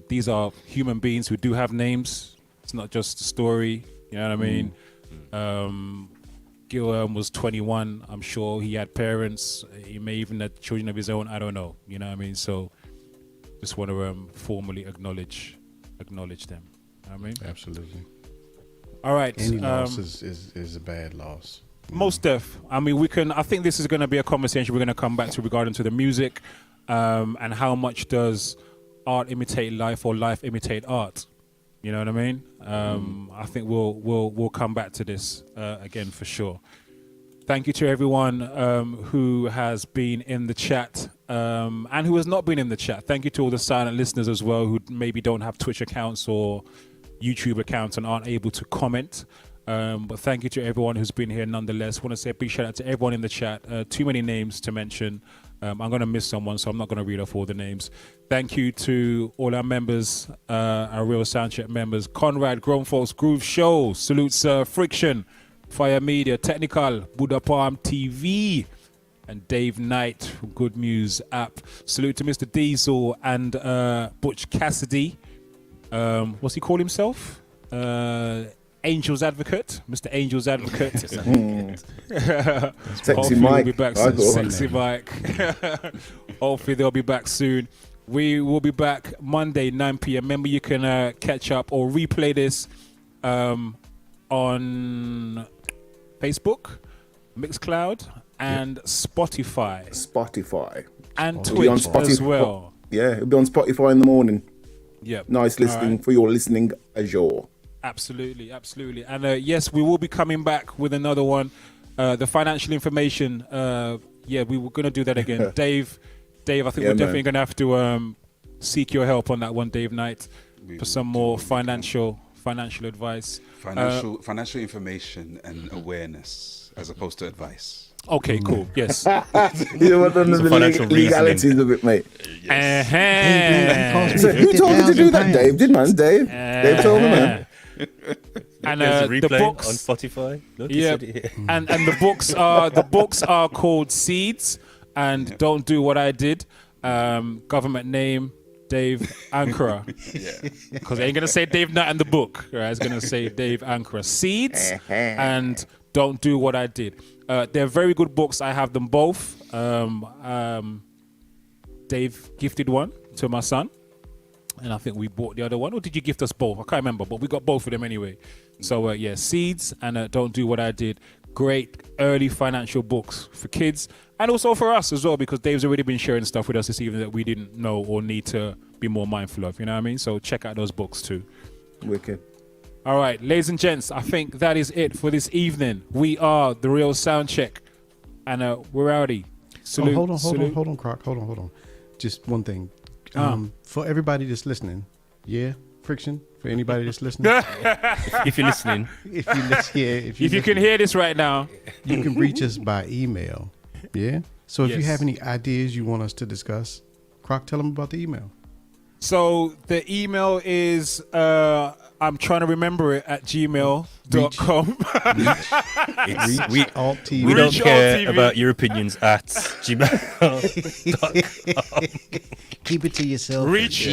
S1: these are human beings who do have names. It's not just a story. You know what I mean? Guilherme was 21. I'm sure he had parents. He may even have children of his own. I don't know. You know what I mean? So just want to formally acknowledge them. You know what I mean?
S2: Absolutely.
S1: All right.
S2: Any loss is a bad loss.
S1: Most def. I mean, I think this is going to be a conversation we're going to come back to regarding to the music, and how much does art imitate life or life imitate art? You know what I mean? I think we'll come back to this again for sure. Thank you to everyone who has been in the chat and who has not been in the chat. Thank you to all the silent listeners as well who maybe don't have Twitch accounts or YouTube accounts and aren't able to comment. But thank you to everyone who's been here nonetheless. Want to say a big shout out to everyone in the chat. Too many names to mention. I'm going to miss someone, so I'm not going to read off all the names. Thank you to all our members, our Real Soundcheck members. Conrad, Grown Folks, Groove Show, Salutes Friction, Fire Media, Technical, Buddha Palm TV, and Dave Knight from Good News app. Salute to Mr. Diesel and Butch Cassidy. What's he call himself? Angel's Advocate, Mr. Angel's Advocate.
S3: Sexy
S1: Hopefully
S3: Mike.
S1: we'll be back
S3: I
S1: soon.
S3: thought.
S1: Sexy Mike. Hopefully they'll be back soon. We will be back Monday 9 p.m. Remember, you can catch up or replay this on Facebook, Mixcloud, and Spotify, and
S3: It'll be on
S1: Twitch as
S3: Spotify.
S1: well.
S3: Yeah, it'll be on Spotify in the morning.
S1: Yep.
S3: Nice listening
S1: All right.
S3: for your listening azure.
S1: Absolutely. And yes, we will be coming back with another one. The financial information. We were going to do that again. Dave, I think we're definitely going to have to seek your help on that one, Dave Knight, for some more financial advice.
S6: Financial information and awareness as opposed to advice.
S1: Okay, cool. Yes.
S3: You know what the
S4: financial
S3: legalities
S4: reasoning.
S3: of it, mate.
S1: Uh-huh.
S3: So who told you to do that, Dave? Did man? Dave? Dave told me, man.
S1: And
S4: There's a
S1: the
S4: replay
S1: books
S4: on Spotify. Look, you
S1: Yeah,
S4: said it here.
S1: and the books are called Seeds and Don't Do What I Did. Government name Dave Ankara. Because they ain't gonna say Dave Nut in the book. Right? It's gonna say Dave Ankara. Seeds and Don't Do What I Did. They're very good books. I have them both. Dave gifted one to my son. And I think we bought the other one. Or did you gift us both? I can't remember, but we got both of them anyway. So, yeah, Seeds and Don't Do What I Did. Great early financial books for kids and also for us as well, because Dave's already been sharing stuff with us this evening that we didn't know or need to be more mindful of. You know what I mean? So check out those books too.
S3: Wicked.
S1: All right, ladies and gents, I think that is it for this evening. We are the Real Soundcheck, and we're outie. Salute.
S2: Hold on, Croc. Hold on. Just one thing. For everybody that's listening, Friction. For anybody that's listening,
S4: If you're listening,
S2: if you
S1: can hear this right now,
S2: you can reach us by email. Yeah. So if you
S1: Yes.
S2: have any ideas you want us to discuss, Croc, tell them about the email.
S1: so the email is I'm trying to remember it at gmail.com.
S4: we
S2: Alt TV.
S4: we don't
S1: Reach
S4: care
S1: Alt TV.
S4: about your opinions at gmail.com.
S2: Keep it to yourself.
S1: Reach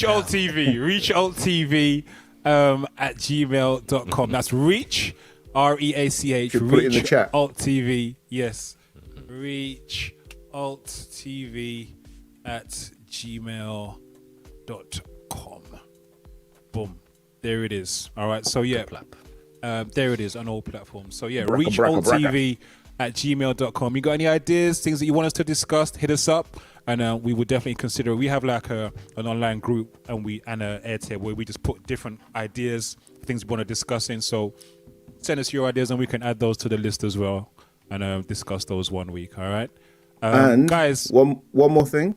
S1: Alt TV at gmail.com. That's reach REACH.
S3: You put it in the
S1: Reach
S3: chat.
S1: Alt TV. Yes. Reach Alt TV at gmail.com. Boom. There it is. All right. So yeah. There it is on all platforms. So yeah, reach Alt TV at gmail.com. You got any ideas, things that you want us to discuss, hit us up. And we would definitely consider. We have like an online group and a Airtable where we just put different ideas, things we want to discuss in. So send us your ideas and we can add those to the list as well and discuss those one week. All right,
S3: And
S1: guys.
S3: one more thing.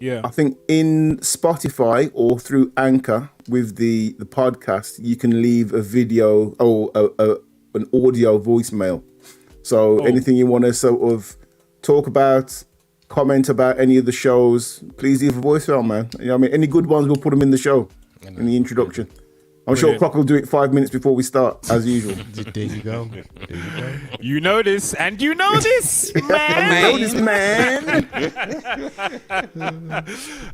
S1: Yeah.
S3: I think in Spotify or through Anchor with the podcast, you can leave a video or an audio voicemail. So anything you want to sort of talk about, comment about any of the shows, please leave a voicemail, man. You know what I mean? Any good ones, we'll put them in the show, in the introduction. I'm sure Croc will do it 5 minutes before we start, as usual.
S2: There you go.
S1: You know this, and you know this, man.
S3: Know this,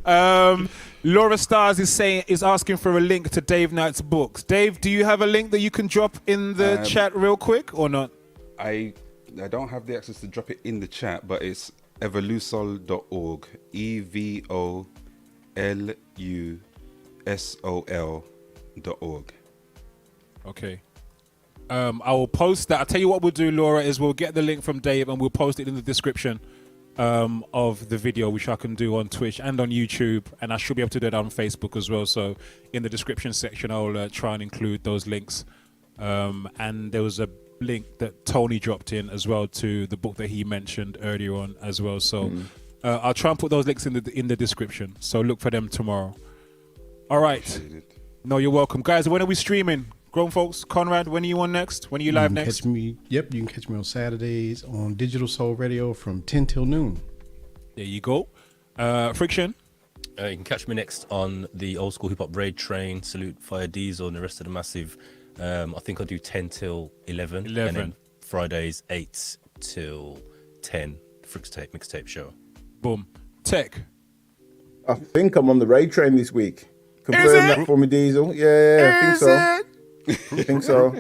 S3: man.
S1: Laura Stars is asking for a link to Dave Knight's books. Dave, do you have a link that you can drop in the chat real quick or not?
S6: I don't have the access to drop it in the chat, but it's evolusol.org. evolusol.org.
S1: Okay. I will post that. I'll tell you what we'll do, Laura, is we'll get the link from Dave and we'll post it in the description of the video, which I can do on Twitch and on YouTube, and I should be able to do it on Facebook as well. So in the description section, I'll try and include those links. And there was a link that Tony dropped in as well to the book that he mentioned earlier on as well. So I'll try and put those links in the description. So look for them tomorrow. All right. No, you're welcome, guys. When are we streaming? Grown folks, Conrad, when are you on next? When are you live next?
S2: You can catch me on Saturdays on Digital Soul Radio from 10 till noon.
S1: There you go. Friction.
S4: You can catch me next on the old school hip hop raid train. Salute Fire Diesel and the rest of the massive. I think I do 10 till 11. And then Fridays 8 till 10. Mixtape show.
S1: Boom. Tech.
S3: I think I'm on the raid train this week. Confirm that for me, Diesel. Yeah, I think so. I think so.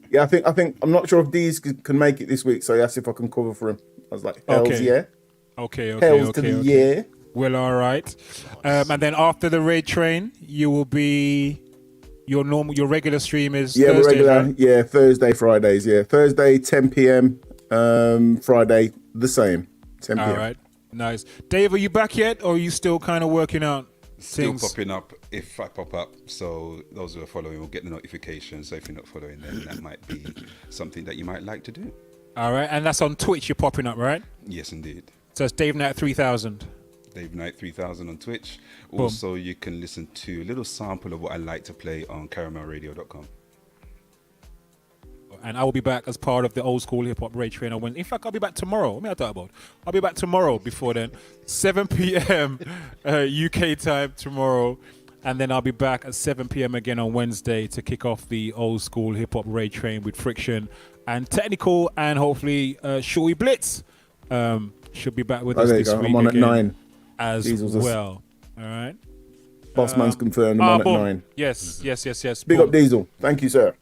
S3: Yeah, I think I'm not sure if Deez can make it this week, so he asked if I can cover for him. I was like, hells yeah.
S1: Okay.
S3: Hells to the yeah.
S1: Well, all right. And then after the raid train, you will be your regular stream is Thursday,
S3: we're regular.
S1: right?
S3: Yeah, Thursday, Fridays. Yeah, Thursday 10 p.m. Friday the same 10 p.m.
S1: All right, nice. Dave, are you back yet, or are you still kind of working out?
S6: Still
S1: things?
S6: popping up if I pop up. So those who are following will get the notification. So if you're not following, then that might be something that you might like to do.
S1: All right, and that's on Twitch. You're popping up, right?
S6: Yes, indeed.
S1: So it's Dave Knight 3000.
S6: Dave Knight 3000 on Twitch.
S1: Boom.
S6: Also, you can listen to a little sample of what I like to play on caramelradio.com.
S1: and I will be back as part of the Old School Hip Hop Rage Train on Wednesday. In fact, I'll be back tomorrow. What am I talking about? I'll be back tomorrow before then. 7 p.m. UK time tomorrow. And then I'll be back at 7 p.m. again on Wednesday to kick off the Old School Hip Hop Rage Train with Friction and Technical, and hopefully Shorty Blitz should be back with us this week.
S3: I'm on
S1: again
S3: at 9.
S1: as
S3: Diesel's
S1: well. All right.
S3: Bossman's confirmed. I'm on
S1: boom.
S3: at 9.
S1: Yes.
S3: Big
S1: Boom.
S3: up Diesel. Thank you, sir.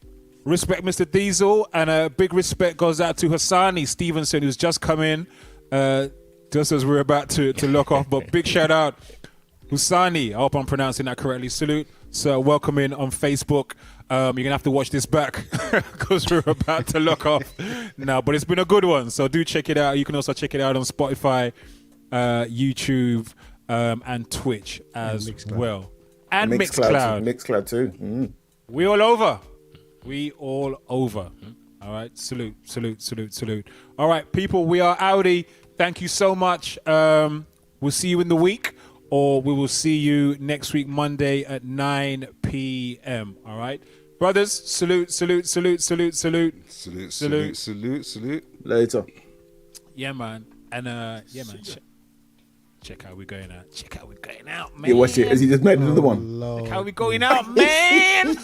S1: Respect, Mr. Diesel, and a big respect goes out to Hassani Stevenson, who's just come in, just as we're about to lock off. But big shout out, Hassani. I hope I'm pronouncing that correctly. Salute. So welcome in on Facebook. You're gonna have to watch this back because we're about to lock off now. But it's been a good one, so do check it out. You can also check it out on Spotify, YouTube, and Twitch as well, and Mixcloud.
S3: Mixcloud too. Mm.
S1: We all over. All right. Salute. All right, people, we are outie. Thank you so much. We'll see you in the week, or we will see you next week, Monday at 9 p.m. All right. Brothers, salute.
S3: Later.
S1: Yeah, man. And yeah, man. Check how we're going out. Man.
S3: Yeah, watch it. Has he just made another one?
S1: Check how we're going out, man.